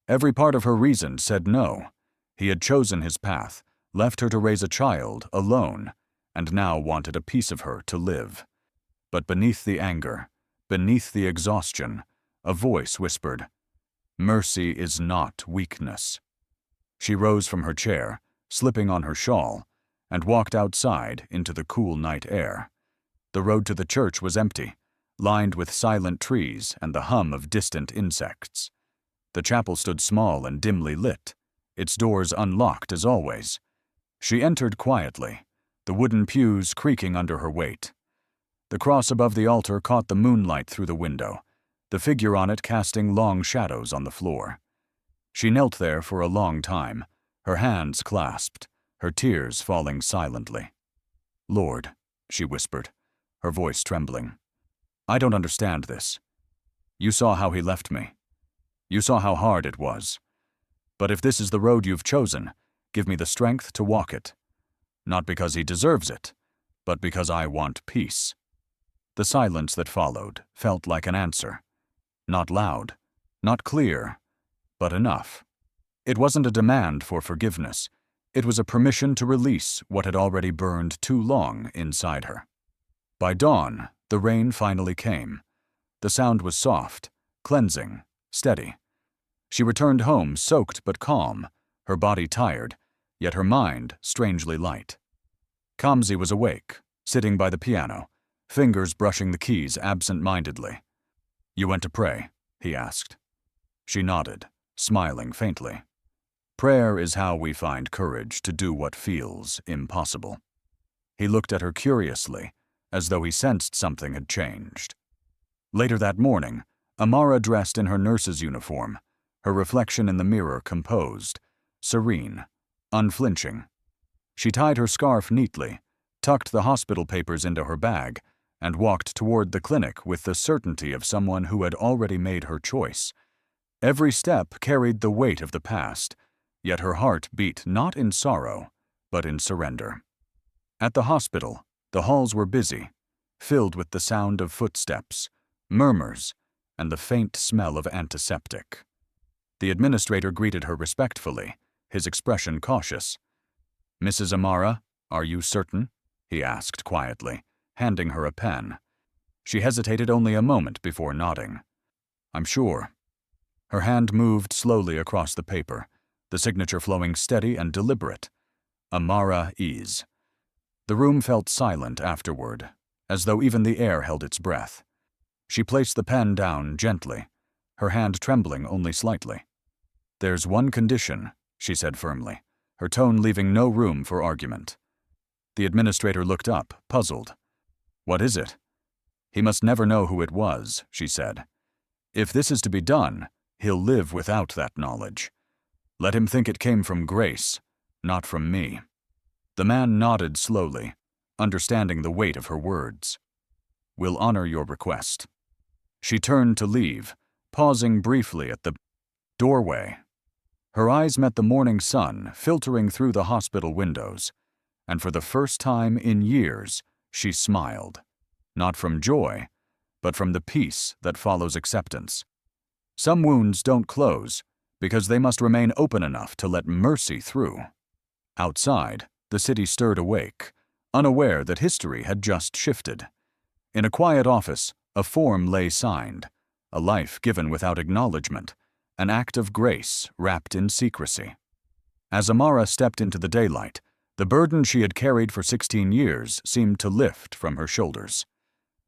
Every part of her reason said no. He had chosen his path, left her to raise a child, alone, and now wanted a piece of her to live. But beneath the anger, beneath the exhaustion, a voice whispered, "Mercy is not weakness." She rose from her chair, slipping on her shawl, and walked outside into the cool night air. The road to the church was empty, lined with silent trees and the hum of distant insects. The chapel stood small and dimly lit, its doors unlocked as always. She entered quietly, the wooden pews creaking under her weight. The cross above the altar caught the moonlight through the window, the figure on it casting long shadows on the floor. She knelt there for a long time, her hands clasped, her tears falling silently. "Lord," she whispered, her voice trembling, "I don't understand this. You saw how he left me. You saw how hard it was. But if this is the road you've chosen, give me the strength to walk it. Not because he deserves it, but because I want peace." The silence that followed felt like an answer. Not loud, not clear, but enough. It wasn't a demand for forgiveness. It was a permission to release what had already burned too long inside her. By dawn, the rain finally came. The sound was soft, cleansing, steady. She returned home soaked but calm, her body tired, yet her mind strangely light. Kamsi was awake, sitting by the piano, fingers brushing the keys absent-mindedly. "You went to pray?" he asked. She nodded, smiling faintly. "Prayer is how we find courage to do what feels impossible." He looked at her curiously, as though he sensed something had changed. Later that morning, Amara dressed in her nurse's uniform, her reflection in the mirror composed, serene, unflinching. She tied her scarf neatly, tucked the hospital papers into her bag, and walked toward the clinic with the certainty of someone who had already made her choice. Every step carried the weight of the past, yet her heart beat not in sorrow, but in surrender. At the hospital, the halls were busy, filled with the sound of footsteps, murmurs, and the faint smell of antiseptic. The administrator greeted her respectfully, his expression cautious. "Mrs. Amara, are you certain?" he asked quietly, handing her a pen. She hesitated only a moment before nodding. "I'm sure." Her hand moved slowly across the paper, the signature flowing steady and deliberate. Amara Ease. The room felt silent afterward, as though even the air held its breath. She placed the pen down gently, her hand trembling only slightly. "There's one condition," she said firmly, her tone leaving no room for argument. The administrator looked up, puzzled. "What is it?" "He must never know who it was," she said. "If this is to be done, he'll live without that knowledge. Let him think it came from Grace, not from me." The man nodded slowly, understanding the weight of her words. "We'll honor your request." She turned to leave, pausing briefly at the doorway. Her eyes met the morning sun filtering through the hospital windows, and for the first time in years, she smiled. Not from joy, but from the peace that follows acceptance. Some wounds don't close because they must remain open enough to let mercy through. Outside, the city stirred awake, unaware that history had just shifted. In a quiet office, a form lay signed, a life given without acknowledgement, an act of grace wrapped in secrecy. As Amara stepped into the daylight, the burden she had carried for 16 years seemed to lift from her shoulders.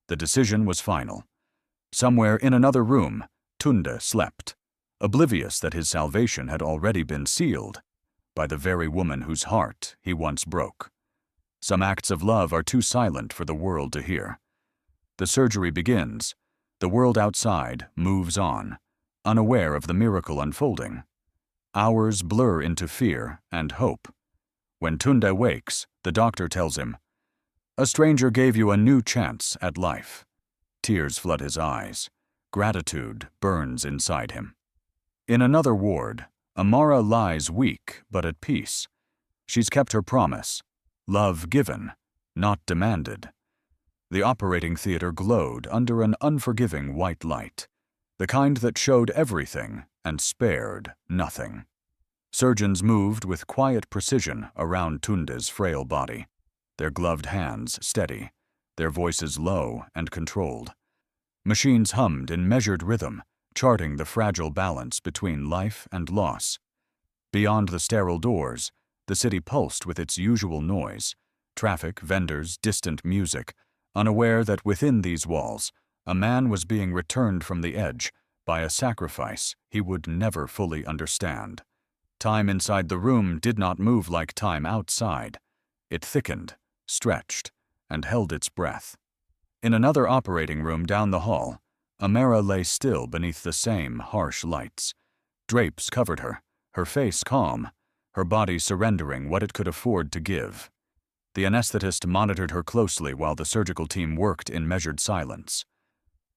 The decision was final. Somewhere in another room, Tunde slept, oblivious that his salvation had already been sealed by the very woman whose heart he once broke. Some acts of love are too silent for the world to hear. The surgery begins. The world outside moves on, unaware of the miracle unfolding. Hours blur into fear and hope. When Tunde wakes, the doctor tells him, "A stranger gave you a new chance at life." Tears flood his eyes. Gratitude burns inside him. In another ward, Amara lies weak but at peace. She's kept her promise. Love given, not demanded. The operating theater glowed under an unforgiving white light, the kind that showed everything and spared nothing. Surgeons moved with quiet precision around Tunde's frail body, their gloved hands steady, their voices low and controlled. Machines hummed in measured rhythm, charting the fragile balance between life and loss. Beyond the sterile doors, the city pulsed with its usual noise, traffic, vendors, distant music, unaware that within these walls, a man was being returned from the edge by a sacrifice he would never fully understand. Time inside the room did not move like time outside. It thickened, stretched, and held its breath. In another operating room down the hall, Amara lay still beneath the same harsh lights. Drapes covered her, her face calm, her body surrendering what it could afford to give. The anesthetist monitored her closely while the surgical team worked in measured silence.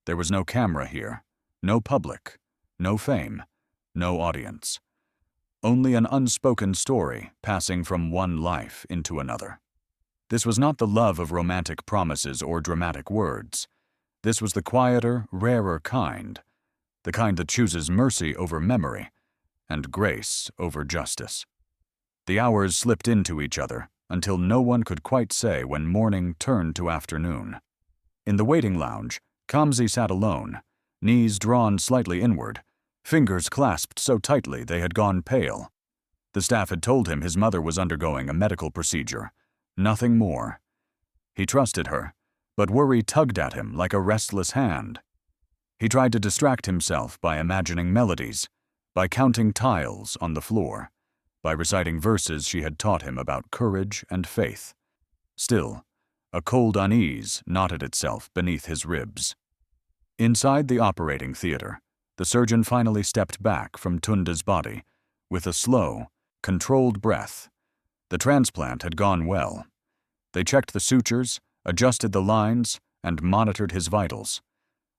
There was no camera here, no public, no fame, no audience. Only an unspoken story passing from one life into another. This was not the love of romantic promises or dramatic words. This was the quieter, rarer kind, the kind that chooses mercy over memory and grace over justice. The hours slipped into each other until no one could quite say when morning turned to afternoon. In the waiting lounge, Kamsi sat alone, knees drawn slightly inward, fingers clasped so tightly they had gone pale. The staff had told him his mother was undergoing a medical procedure, nothing more. He trusted her, but worry tugged at him like a restless hand. He tried to distract himself by imagining melodies, by counting tiles on the floor, by reciting verses she had taught him about courage and faith. Still, a cold unease knotted itself beneath his ribs. Inside the operating theater, the surgeon finally stepped back from Tunde's body with a slow, controlled breath. The transplant had gone well. They checked the sutures, adjusted the lines, and monitored his vitals.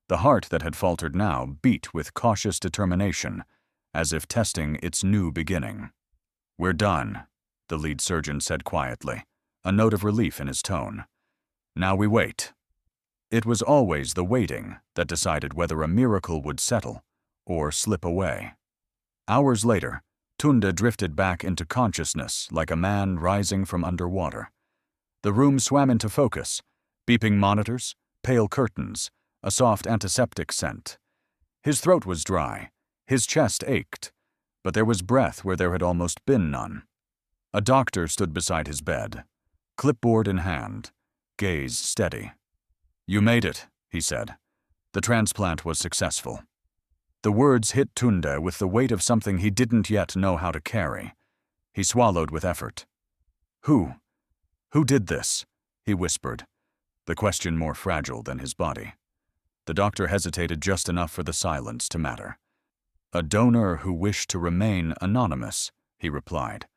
The heart that had faltered now beat with cautious determination, as if testing its new beginning. "We're done," the lead surgeon said quietly, a note of relief in his tone. "Now we wait." It was always the waiting that decided whether a miracle would settle or slip away. Hours later, Tunde drifted back into consciousness like a man rising from underwater. The room swam into focus, beeping monitors, pale curtains, a soft antiseptic scent. His throat was dry, his chest ached, but there was breath where there had almost been none. A doctor stood beside his bed, clipboard in hand, gaze steady. "You made it," he said. "The transplant was successful." The words hit Tunde with the weight of something he didn't yet know how to carry. He swallowed with effort. Who "Who did this?" he whispered, the question more fragile than his body. The doctor hesitated just enough for the silence to matter. "A donor who wished to remain anonymous," he replied.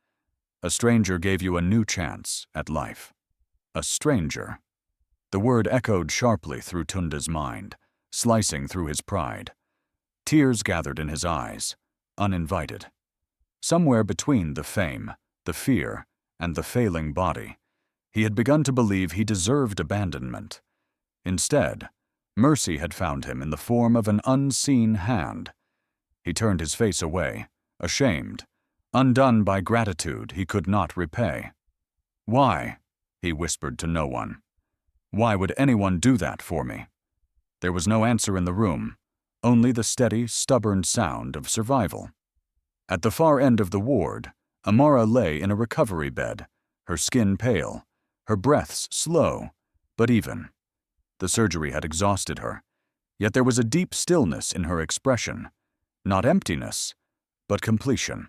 "A stranger gave you a new chance at life." A stranger. The word echoed sharply through Tunde's mind, slicing through his pride. Tears gathered in his eyes, uninvited. Somewhere between the fame, the fear, and the failing body, he had begun to believe he deserved abandonment. Instead, mercy had found him in the form of an unseen hand. He turned his face away, ashamed, undone by gratitude he could not repay. "Why?" he whispered to no one. "Why would anyone do that for me?" There was no answer in the room, only the steady, stubborn sound of survival. At the far end of the ward, Amara lay in a recovery bed, her skin pale, her breaths slow, but even. The surgery had exhausted her, yet there was a deep stillness in her expression, not emptiness, but completion.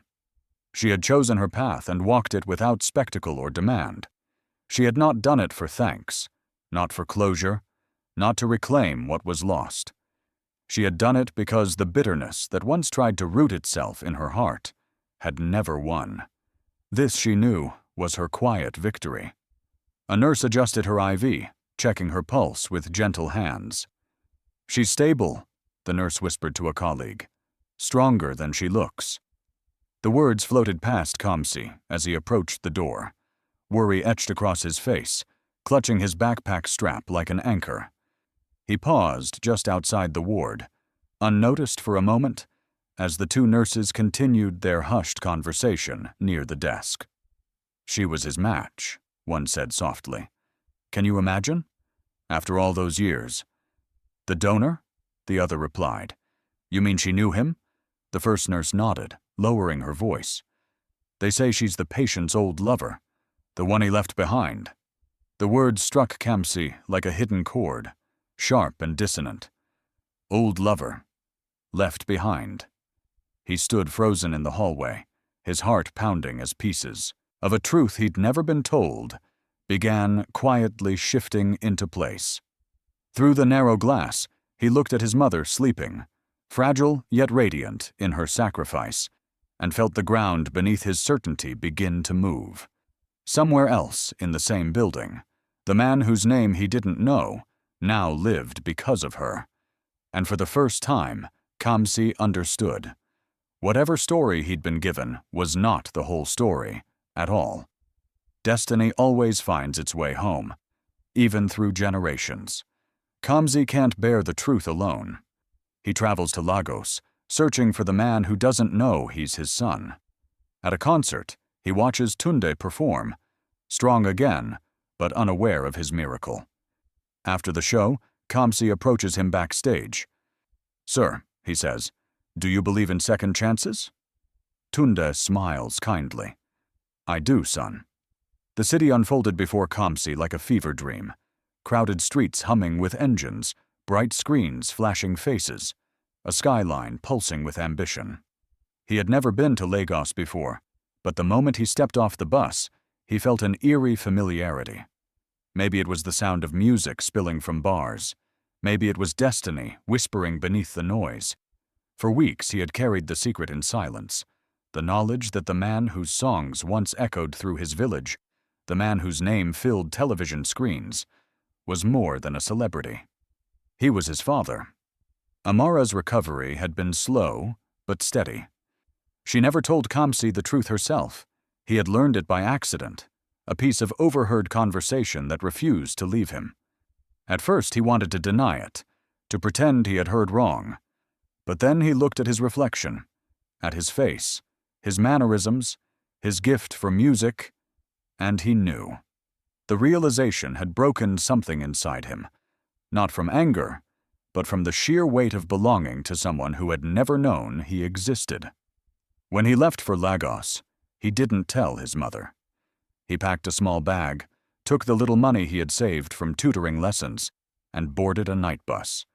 She had chosen her path and walked it without spectacle or demand. She had not done it for thanks, not for closure, not to reclaim what was lost. She had done it because the bitterness that once tried to root itself in her heart had never won. This, she knew, was her quiet victory. A nurse adjusted her IV, checking her pulse with gentle hands. "She's stable," the nurse whispered to a colleague. "Stronger than she looks." The words floated past Kamsi as he approached the door. Worry etched across his face, clutching his backpack strap like an anchor. He paused just outside the ward, unnoticed for a moment, as the two nurses continued their hushed conversation near the desk. "She was his match," one said softly. "Can you imagine? After all those years." "The donor?" the other replied. "You mean she knew him?" The first nurse nodded, lowering her voice. "They say she's the patient's old lover, the one he left behind." The words struck Kamsi like a hidden chord, sharp and dissonant. Old lover. Left behind. He stood frozen in the hallway, his heart pounding as pieces of a truth he'd never been told began quietly shifting into place. Through the narrow glass, he looked at his mother sleeping, fragile yet radiant in her sacrifice, and felt the ground beneath his certainty begin to move. Somewhere else in the same building, the man whose name he didn't know now lived because of her. And for the first time, Kamsi understood. Whatever story he'd been given was not the whole story, at all. Destiny always finds its way home, even through generations. Kamsi can't bear the truth alone. He travels to Lagos, searching for the man who doesn't know he's his son. At a concert, he watches Tunde perform, strong again, but unaware of his miracle. After the show, Kamsi approaches him backstage. "Sir," he says, "do you believe in second chances?" Tunde smiles kindly. "I do, son." The city unfolded before Kamsi like a fever dream. Crowded streets humming with engines, bright screens flashing faces, a skyline pulsing with ambition. He had never been to Lagos before, but the moment he stepped off the bus, he felt an eerie familiarity. Maybe it was the sound of music spilling from bars. Maybe it was destiny whispering beneath the noise. For weeks he had carried the secret in silence, the knowledge that the man whose songs once echoed through his village, the man whose name filled television screens, was more than a celebrity. He was his father. Amara's recovery had been slow but steady. She never told Kamsi the truth herself. He had learned it by accident, a piece of overheard conversation that refused to leave him. At first he wanted to deny it, to pretend he had heard wrong. But then he looked at his reflection, at his face, his mannerisms, his gift for music, and he knew. The realization had broken something inside him, not from anger, but from the sheer weight of belonging to someone who had never known he existed. When he left for Lagos, he didn't tell his mother. He packed a small bag, took the little money he had saved from tutoring lessons, and boarded a night bus.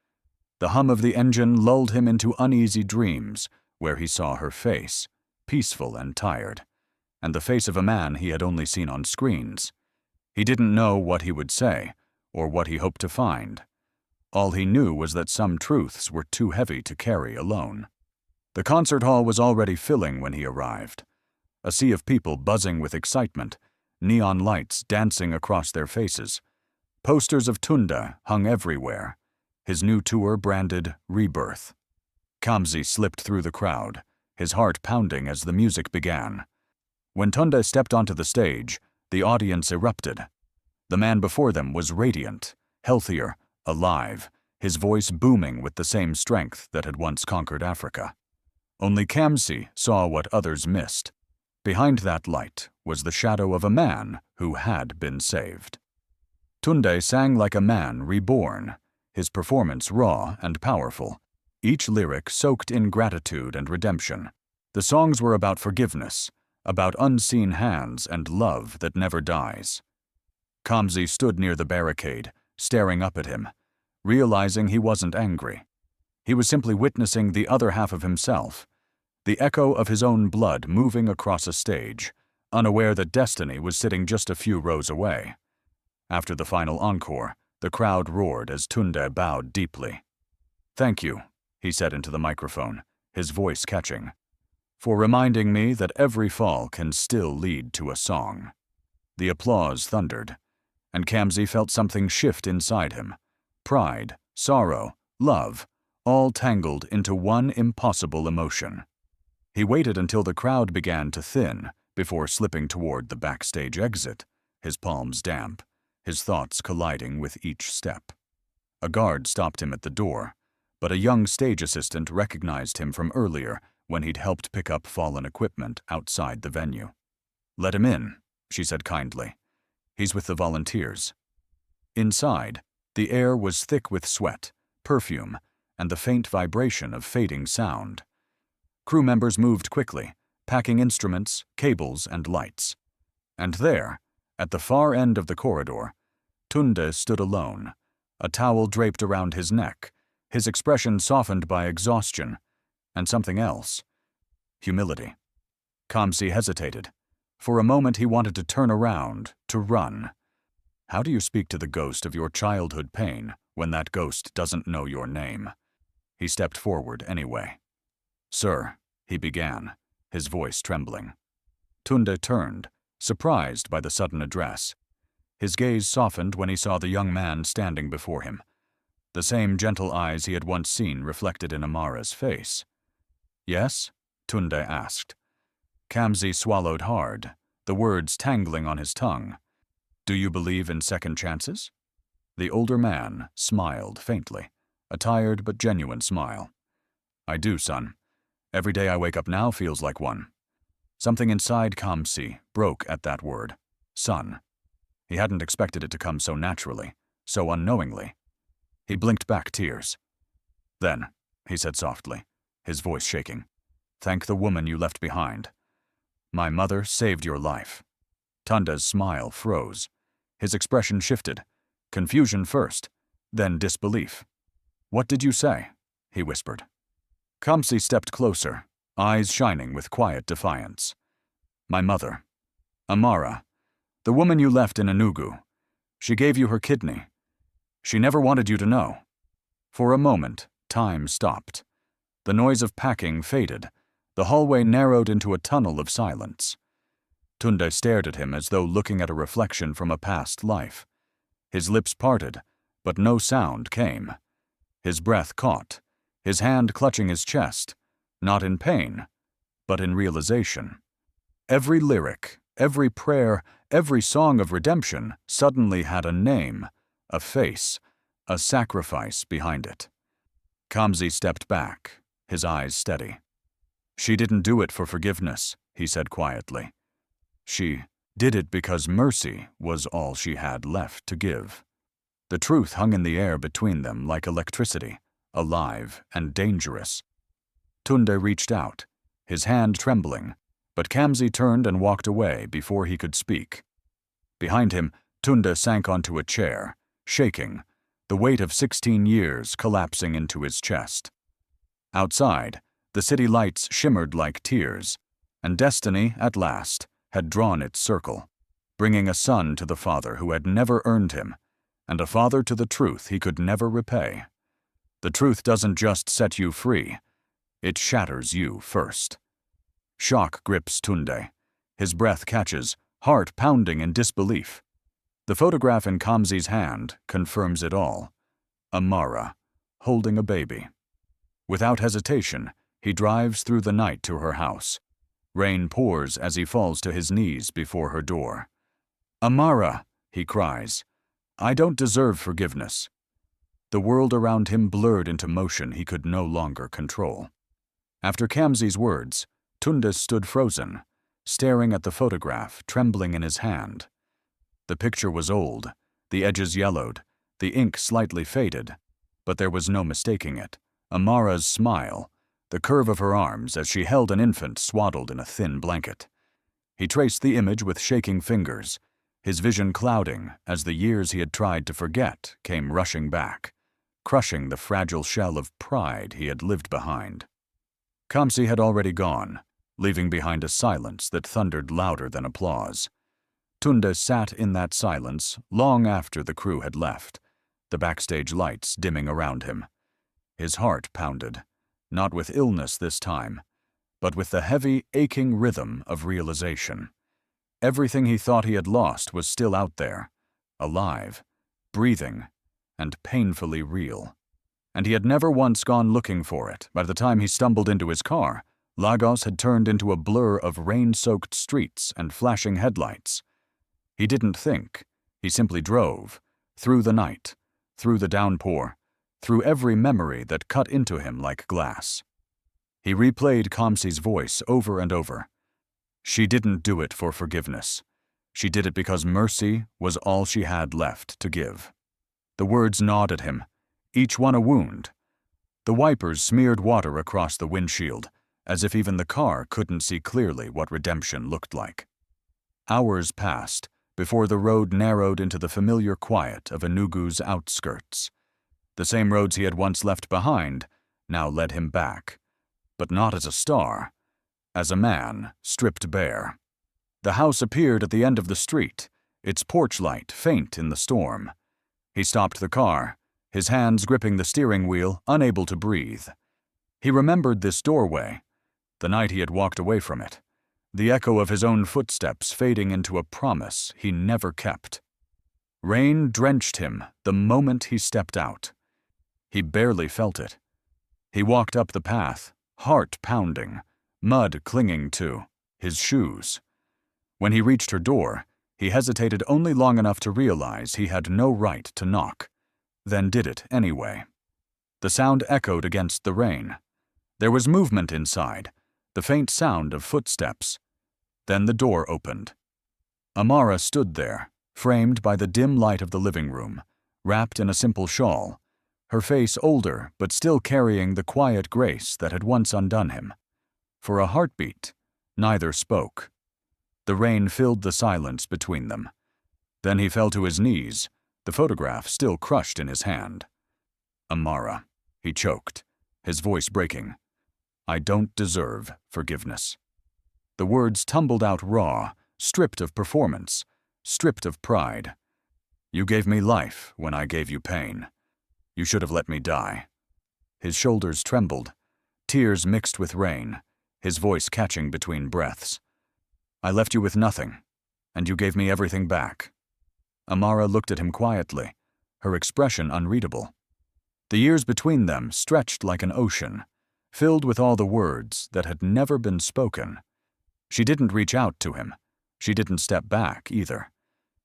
The hum of the engine lulled him into uneasy dreams where he saw her face, peaceful and tired, and the face of a man he had only seen on screens. He didn't know what he would say, or what he hoped to find. All he knew was that some truths were too heavy to carry alone. The concert hall was already filling when he arrived. A sea of people buzzing with excitement, neon lights dancing across their faces. Posters of Tunde hung everywhere, his new tour branded Rebirth. Kamsi slipped through the crowd, his heart pounding as the music began. When Tunde stepped onto the stage, the audience erupted. The man before them was radiant, healthier, alive, his voice booming with the same strength that had once conquered Africa. Only Kamsi saw what others missed. Behind that light was the shadow of a man who had been saved. Tunde sang like a man reborn, his performance raw and powerful, each lyric soaked in gratitude and redemption. The songs were about forgiveness, about unseen hands and love that never dies. Kamsi stood near the barricade, staring up at him, realizing he wasn't angry. He was simply witnessing the other half of himself, the echo of his own blood moving across a stage, unaware that destiny was sitting just a few rows away. After the final encore, the crowd roared as Tunde bowed deeply. "Thank you," he said into the microphone, his voice catching, "for reminding me that every fall can still lead to a song." The applause thundered, and Kamsi felt something shift inside him. Pride, sorrow, love, all tangled into one impossible emotion. He waited until the crowd began to thin before slipping toward the backstage exit, his palms damp, his thoughts colliding with each step. A guard stopped him at the door, but a young stage assistant recognized him from earlier when he'd helped pick up fallen equipment outside the venue. "Let him in," she said kindly. "He's with the volunteers." Inside, the air was thick with sweat, perfume, and the faint vibration of fading sound. Crew members moved quickly, packing instruments, cables, and lights. And there, at the far end of the corridor, Tunde stood alone, a towel draped around his neck, his expression softened by exhaustion, and something else. Humility. Kamsi hesitated. For a moment he wanted to turn around, to run. How do you speak to the ghost of your childhood pain when that ghost doesn't know your name? He stepped forward anyway. "Sir," he began, his voice trembling. Tunde turned, surprised by the sudden address. His gaze softened when he saw the young man standing before him, the same gentle eyes he had once seen reflected in Amara's face. "Yes?" Tunde asked. Kamsi swallowed hard, the words tangling on his tongue. "Do you believe in second chances?" The older man smiled faintly, a tired but genuine smile. "I do, son. Every day I wake up now feels like one." Something inside Kamsi broke at that word, son. He hadn't expected it to come so naturally, so unknowingly. He blinked back tears. "Then," he said softly, his voice shaking, "thank the woman you left behind. My mother saved your life." Tunde's smile froze. His expression shifted, confusion first, then disbelief. "What did you say?" he whispered. Kamsi stepped closer, eyes shining with quiet defiance. "My mother, Amara, the woman you left in Enugu. She gave you her kidney. She never wanted you to know." For a moment, time stopped. The noise of packing faded. The hallway narrowed into a tunnel of silence. Tunde stared at him as though looking at a reflection from a past life. His lips parted, but no sound came. His breath caught, his hand clutching his chest, not in pain, but in realization. Every lyric, every prayer, every song of redemption suddenly had a name, a face, a sacrifice behind it. Kamsi stepped back, his eyes steady. "She didn't do it for forgiveness," he said quietly. "She did it because mercy was all she had left to give." The truth hung in the air between them like electricity, alive and dangerous. Tunde reached out, his hand trembling, but Kamsi turned and walked away before he could speak. Behind him, Tunde sank onto a chair, shaking, the weight of 16 years collapsing into his chest. Outside, the city lights shimmered like tears, and destiny, at last, had drawn its circle. bringing a son to the father who had never earned him, and a father to the truth he could never repay. The truth doesn't just set you free, it shatters you first. Shock grips Tunde. His breath catches, heart pounding in disbelief. The photograph in Kamsi's hand confirms it all. Amara, holding a baby. Without hesitation, he drives through the night to her house. Rain pours as he falls to his knees before her door. "Amara," he cries, "I don't deserve forgiveness." The world around him blurred into motion he could no longer control. After Kamsi's words, Tunde stood frozen, staring at the photograph, trembling in his hand. The picture was old, the edges yellowed, the ink slightly faded, but there was no mistaking it. Amara's smile, the curve of her arms as she held an infant swaddled in a thin blanket. He traced the image with shaking fingers, his vision clouding as the years he had tried to forget came rushing back, crushing the fragile shell of pride he had lived behind. Kamsi had already gone, leaving behind a silence that thundered louder than applause. Tunde sat in that silence long after the crew had left, the backstage lights dimming around him. His heart pounded, not with illness this time, but with the heavy, aching rhythm of realization. Everything he thought he had lost was still out there, alive, breathing, and painfully real. And he had never once gone looking for it. By the time he stumbled into his car, Lagos had turned into a blur of rain-soaked streets and flashing headlights. He didn't think, he simply drove, through the night, through the downpour, through every memory that cut into him like glass. He replayed Kamsi's voice over and over. She didn't do it for forgiveness. She did it because mercy was all she had left to give. The words gnawed at him, each one a wound. The wipers smeared water across the windshield, as if even the car couldn't see clearly what redemption looked like. Hours passed before the road narrowed into the familiar quiet of Enugu's outskirts. The same roads he had once left behind now led him back, but not as a star, as a man stripped bare. The house appeared at the end of the street, its porch light faint in the storm. He stopped the car, his hands gripping the steering wheel, unable to breathe. He remembered this doorway, the night he had walked away from it, the echo of his own footsteps fading into a promise he never kept. Rain drenched him the moment he stepped out. He barely felt it. He walked up the path, heart pounding, mud clinging to his shoes. When he reached her door, he hesitated only long enough to realize he had no right to knock, then did it anyway. The sound echoed against the rain. There was movement inside, the faint sound of footsteps. Then the door opened. Amara stood there, framed by the dim light of the living room, wrapped in a simple shawl, her face older but still carrying the quiet grace that had once undone him. For a heartbeat, neither spoke. The rain filled the silence between them. Then he fell to his knees, the photograph still crushed in his hand. "Amara," he choked, his voice breaking. "I don't deserve forgiveness." The words tumbled out raw, stripped of performance, stripped of pride. "You gave me life when I gave you pain. You should have let me die." His shoulders trembled, tears mixed with rain, his voice catching between breaths. "I left you with nothing, and you gave me everything back." Amara looked at him quietly, her expression unreadable. The years between them stretched like an ocean, filled with all the words that had never been spoken. She didn't reach out to him. She didn't step back either.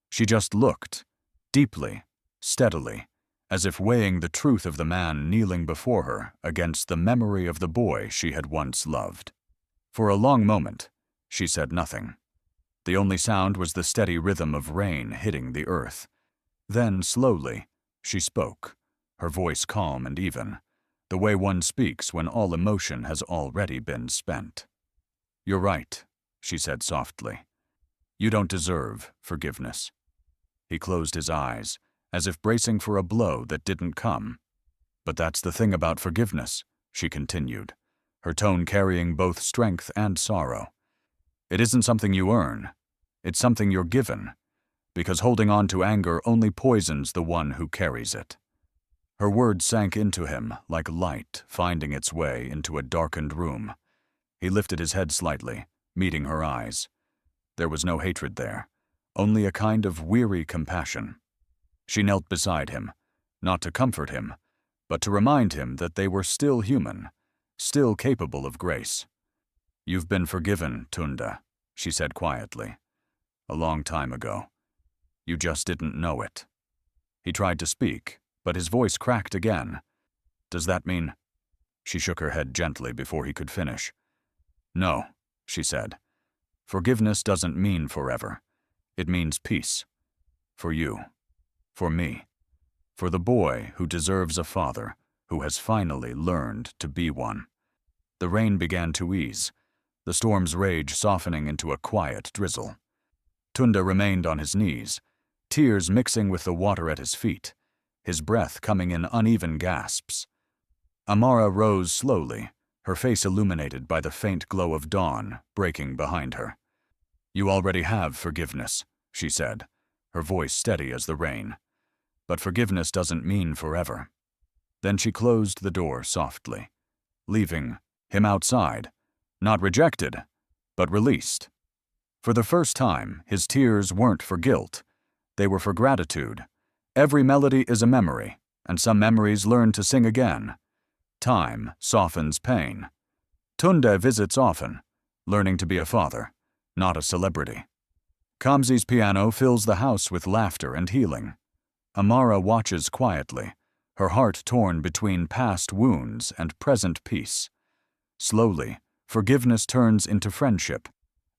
She just looked, deeply, steadily, as if weighing the truth of the man kneeling before her against the memory of the boy she had once loved. For a long moment, she said nothing. The only sound was the steady rhythm of rain hitting the earth. Then, slowly, she spoke, her voice calm and even, the way one speaks when all emotion has already been spent. "You're right," she said softly. "You don't deserve forgiveness." He closed his eyes, as if bracing for a blow that didn't come. "But that's the thing about forgiveness," she continued, her tone carrying both strength and sorrow. "It isn't something you earn. It's something you're given, because holding on to anger only poisons the one who carries it. Her words sank into him like light finding its way into a darkened room. He lifted his head slightly, meeting her eyes. There was no hatred there, only a kind of weary compassion. She knelt beside him, not to comfort him, but to remind him that they were still human, still capable of grace. "You've been forgiven, Tunda," she said quietly. "A long time ago. You just didn't know it." He tried to speak, but his voice cracked again. "Does that mean—" She shook her head gently before he could finish. "No," she said. "Forgiveness doesn't mean forever. It means peace. For you. For me. For the boy who deserves a father, who has finally learned to be one." The rain began to ease, the storm's rage softening into a quiet drizzle. Tunda remained on his knees, tears mixing with the water at his feet, his breath coming in uneven gasps. Amara rose slowly, her face illuminated by the faint glow of dawn breaking behind her. "You already have forgiveness," she said, her voice steady as the rain. "But forgiveness doesn't mean forever." Then she closed the door softly, leaving him outside, not rejected, but released. For the first time, his tears weren't for guilt. They were for gratitude. Every melody is a memory, and some memories learn to sing again. Time softens pain. Tunda visits often, learning to be a father, not a celebrity. Kamsi's piano fills the house with laughter and healing. Amara watches quietly, her heart torn between past wounds and present peace. Slowly, forgiveness turns into friendship,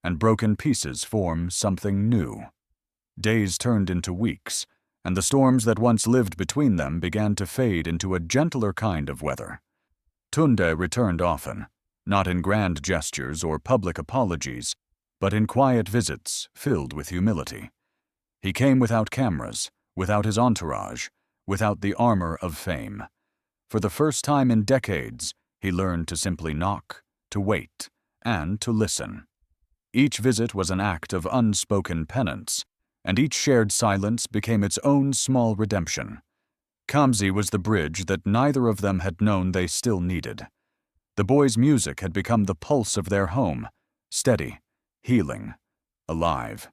and broken pieces form something new. Days turned into weeks, and the storms that once lived between them began to fade into a gentler kind of weather. Tunda returned often, not in grand gestures or public apologies, but in quiet visits filled with humility. He came without cameras, without his entourage, without the armor of fame. For the first time in decades, he learned to simply knock, to wait, and to listen. Each visit was an act of unspoken penance, and each shared silence became its own small redemption. Kamsi was the bridge that neither of them had known they still needed. The boy's music had become the pulse of their home, steady, healing, alive.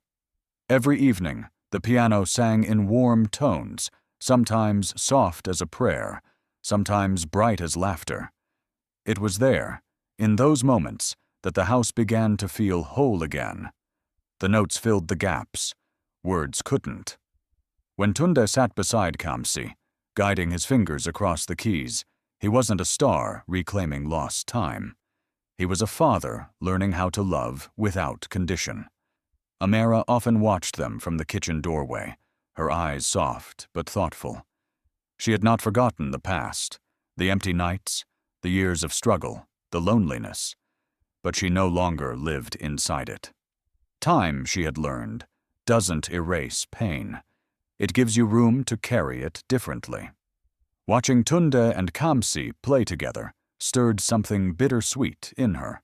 Every evening, the piano sang in warm tones, sometimes soft as a prayer, sometimes bright as laughter. It was there, in those moments, that the house began to feel whole again. The notes filled the gaps. Words couldn't. When Tunda sat beside Kamsi, guiding his fingers across the keys, he wasn't a star reclaiming lost time. He was a father learning how to love without condition. Amara often watched them from the kitchen doorway, her eyes soft but thoughtful. She had not forgotten the past, the empty nights, the years of struggle, the loneliness, but she no longer lived inside it. Time, she had learned, doesn't erase pain. It gives you room to carry it differently. Watching Tunda and Kamsi play together stirred something bittersweet in her.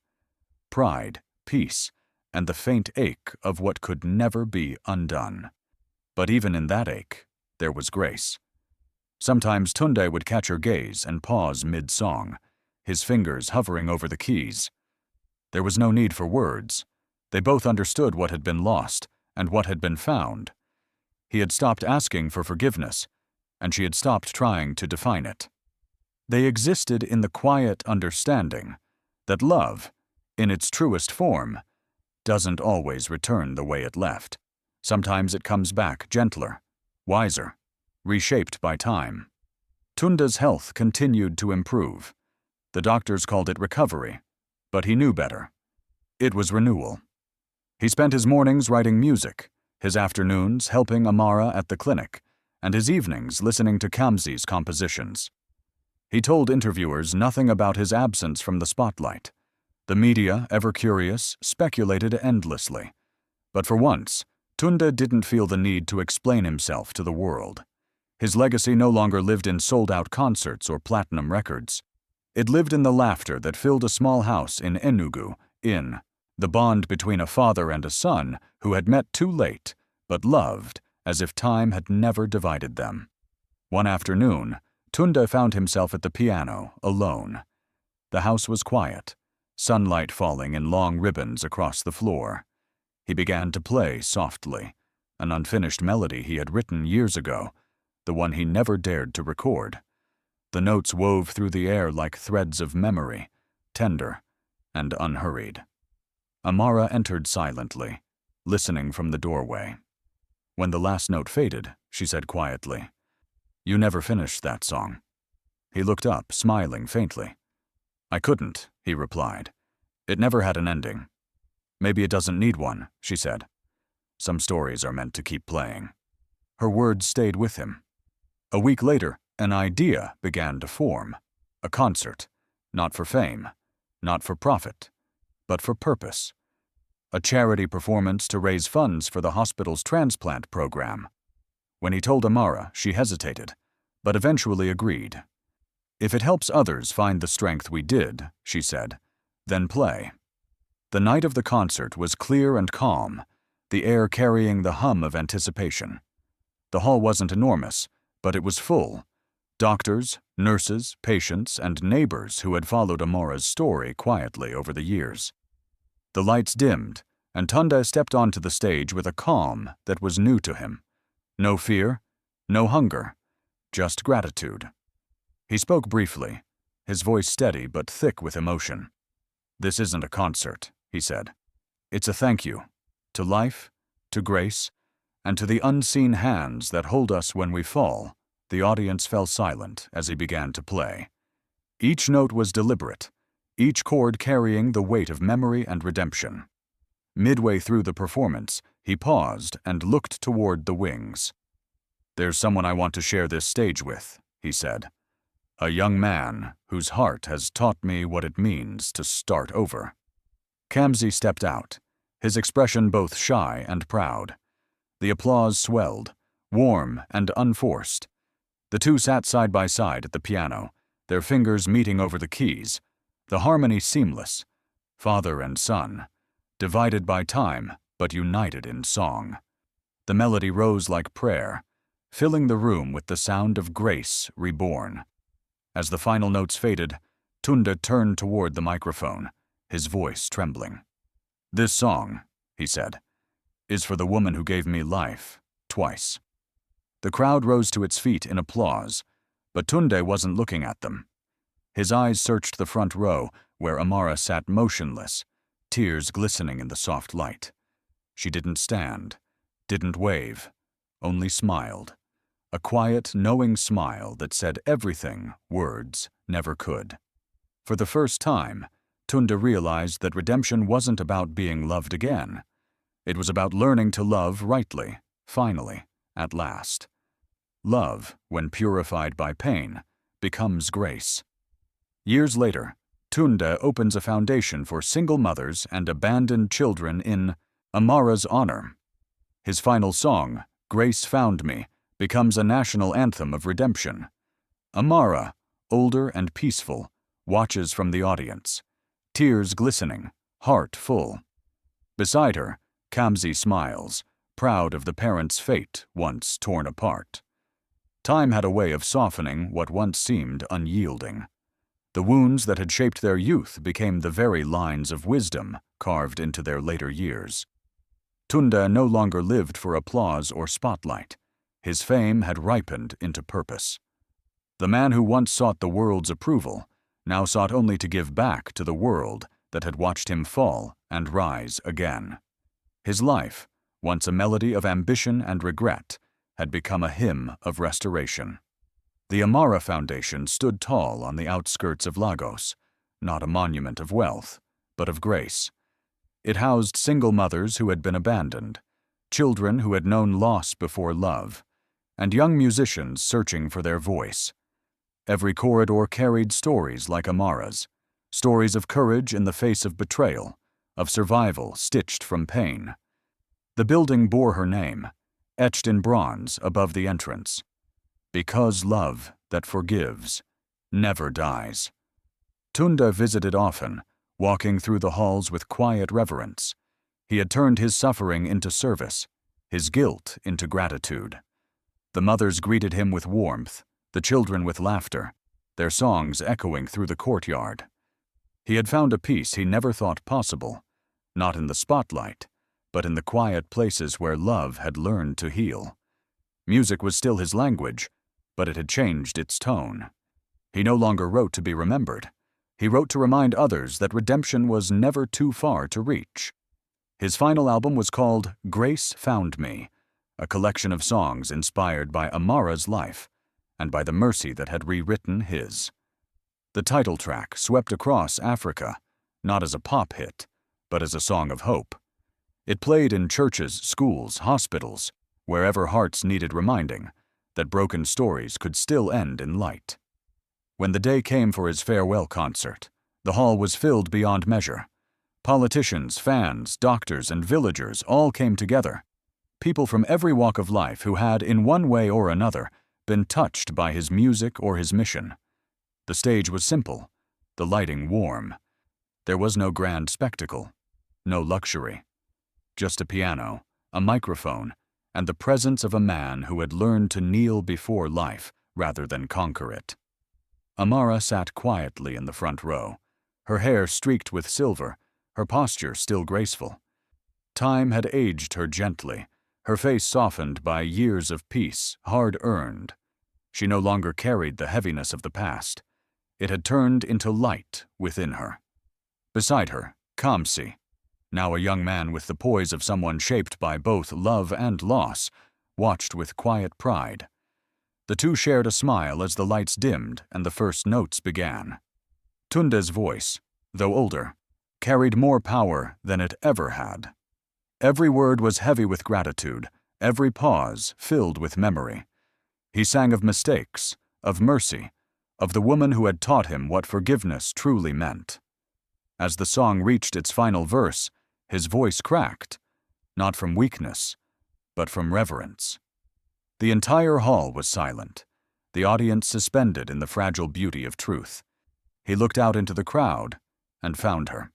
Pride, peace, and the faint ache of what could never be undone. But even in that ache, there was grace. Sometimes Tunde would catch her gaze and pause mid-song, his fingers hovering over the keys. There was no need for words. They both understood what had been lost and what had been found. He had stopped asking for forgiveness, and she had stopped trying to define it. They existed in the quiet understanding that love, in its truest form, doesn't always return the way it left. Sometimes it comes back gentler, wiser, reshaped by time. Tunda's health continued to improve. The doctors called it recovery, but he knew better. It was renewal. He spent his mornings writing music, his afternoons helping Amara at the clinic, and his evenings listening to Kamsi's compositions. He told interviewers nothing about his absence from the spotlight. The media, ever curious, speculated endlessly. But for once, Tunda didn't feel the need to explain himself to the world. His legacy no longer lived in sold-out concerts or platinum records. It lived in the laughter that filled a small house in Enugu, the bond between a father and a son who had met too late, but loved as if time had never divided them. One afternoon, Tunde found himself at the piano, alone. The house was quiet, sunlight falling in long ribbons across the floor. He began to play softly, an unfinished melody he had written years ago, the one he never dared to record. The notes wove through the air like threads of memory, tender and unhurried. Amara entered silently, listening from the doorway. When the last note faded, she said quietly, "You never finished that song." He looked up, smiling faintly. "I couldn't," he replied. "It never had an ending." "Maybe it doesn't need one," she said. "Some stories are meant to keep playing." Her words stayed with him. A week later, an idea began to form. A concert, not for fame, not for profit, but for purpose. A charity performance to raise funds for the hospital's transplant program. When he told Amara, she hesitated, but eventually agreed. "If it helps others find the strength we did," she said, "then play." The night of the concert was clear and calm, the air carrying the hum of anticipation. The hall wasn't enormous, but it was full. Doctors, nurses, patients, and neighbors who had followed Amara's story quietly over the years. The lights dimmed, and Tunde stepped onto the stage with a calm that was new to him. No fear, no hunger, just gratitude. He spoke briefly, his voice steady but thick with emotion. "This isn't a concert," he said. "It's a thank you, to life, to grace, and to the unseen hands that hold us when we fall." The audience fell silent as he began to play. Each note was deliberate, each chord carrying the weight of memory and redemption. Midway through the performance, he paused and looked toward the wings. "There's someone I want to share this stage with," he said. "A young man whose heart has taught me what it means to start over." Kamsi stepped out, his expression both shy and proud. The applause swelled, warm and unforced. The two sat side by side at the piano, their fingers meeting over the keys, the harmony seamless, father and son, divided by time but united in song. The melody rose like prayer, filling the room with the sound of grace reborn. As the final notes faded, Tunde turned toward the microphone, his voice trembling. "This song," he said, "is for the woman who gave me life, twice." The crowd rose to its feet in applause, but Tunde wasn't looking at them. His eyes searched the front row, where Amara sat motionless, tears glistening in the soft light. She didn't stand, didn't wave, only smiled. A quiet, knowing smile that said everything words never could. For the first time, Tunde realized that redemption wasn't about being loved again. It was about learning to love rightly, finally, at last. Love, when purified by pain, becomes grace. Years later, Tunde opens a foundation for single mothers and abandoned children in Amara's honor. His final song, "Grace Found Me," becomes a national anthem of redemption. Amara, older and peaceful, watches from the audience, tears glistening, heart full. Beside her, Kamsi smiles, proud of the parents' fate once torn apart. Time had a way of softening what once seemed unyielding. The wounds that had shaped their youth became the very lines of wisdom carved into their later years. Tunde no longer lived for applause or spotlight. His fame had ripened into purpose. The man who once sought the world's approval now sought only to give back to the world that had watched him fall and rise again. His life, once a melody of ambition and regret, had become a hymn of restoration. The Amara Foundation stood tall on the outskirts of Lagos, not a monument of wealth, but of grace. It housed single mothers who had been abandoned, children who had known loss before love, and young musicians searching for their voice. Every corridor carried stories like Amara's, stories of courage in the face of betrayal, of survival stitched from pain. The building bore her name, etched in bronze above the entrance. "Because love that forgives never dies." Tunde visited often, walking through the halls with quiet reverence. He had turned his suffering into service, his guilt into gratitude. The mothers greeted him with warmth, the children with laughter, their songs echoing through the courtyard. He had found a peace he never thought possible, not in the spotlight, but in the quiet places where love had learned to heal. Music was still his language, but it had changed its tone. He no longer wrote to be remembered. He wrote to remind others that redemption was never too far to reach. His final album was called Grace Found Me, a collection of songs inspired by Amara's life and by the mercy that had rewritten his. The title track swept across Africa, not as a pop hit, but as a song of hope. It played in churches, schools, hospitals, wherever hearts needed reminding that broken stories could still end in light. When the day came for his farewell concert, the hall was filled beyond measure. Politicians, fans, doctors, and villagers all came together. People from every walk of life who had, in one way or another, been touched by his music or his mission. The stage was simple, the lighting warm. There was no grand spectacle, no luxury. Just a piano, a microphone, and the presence of a man who had learned to kneel before life rather than conquer it. Amara sat quietly in the front row, her hair streaked with silver, her posture still graceful. Time had aged her gently, her face softened by years of peace, hard-earned. She no longer carried the heaviness of the past. It had turned into light within her. Beside her, Kamsi, now a young man with the poise of someone shaped by both love and loss, watched with quiet pride. The two shared a smile as the lights dimmed and the first notes began. Tunde's voice, though older, carried more power than it ever had. Every word was heavy with gratitude, every pause filled with memory. He sang of mistakes, of mercy, of the woman who had taught him what forgiveness truly meant. As the song reached its final verse, his voice cracked, not from weakness, but from reverence. The entire hall was silent, the audience suspended in the fragile beauty of truth. He looked out into the crowd and found her.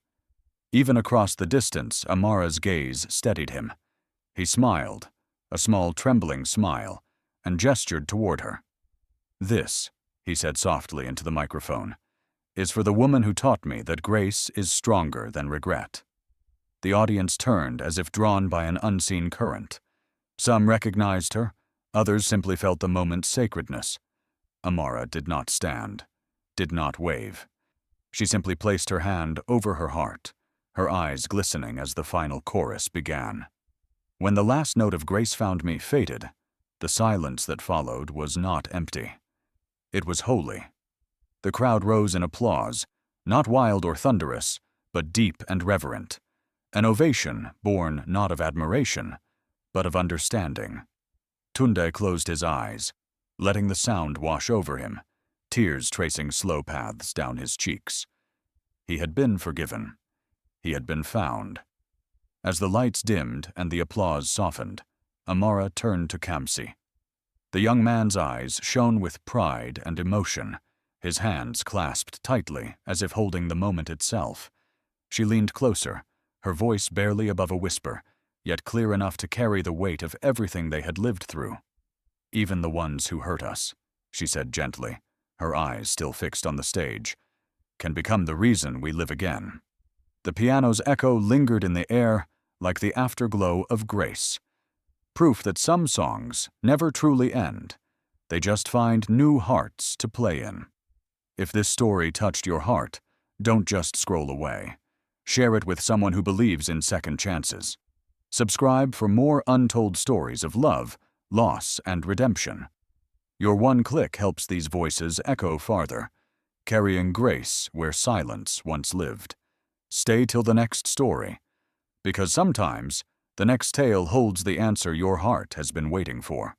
Even across the distance, Amara's gaze steadied him. He smiled, a small trembling smile, and gestured toward her. "This," he said softly into the microphone, "is for the woman who taught me that grace is stronger than regret." The audience turned as if drawn by an unseen current. Some recognized her, others simply felt the moment's sacredness. Amara did not stand, did not wave. She simply placed her hand over her heart, her eyes glistening as the final chorus began. When the last note of Grace Found Me faded, the silence that followed was not empty. It was holy. The crowd rose in applause, not wild or thunderous, but deep and reverent. An ovation born not of admiration, but of understanding. Tunde closed his eyes, letting the sound wash over him, tears tracing slow paths down his cheeks. He had been forgiven. He had been found. As the lights dimmed and the applause softened, Amara turned to Kamsi. The young man's eyes shone with pride and emotion, his hands clasped tightly as if holding the moment itself. She leaned closer, her voice barely above a whisper, yet clear enough to carry the weight of everything they had lived through. "Even the ones who hurt us," she said gently, her eyes still fixed on the stage, "can become the reason we live again." The piano's echo lingered in the air like the afterglow of grace. Proof that some songs never truly end. They just find new hearts to play in. If this story touched your heart, don't just scroll away. Share it with someone who believes in second chances. Subscribe for more untold stories of love, loss, and redemption. Your one click helps these voices echo farther, carrying grace where silence once lived. Stay till the next story, because sometimes the next tale holds the answer your heart has been waiting for.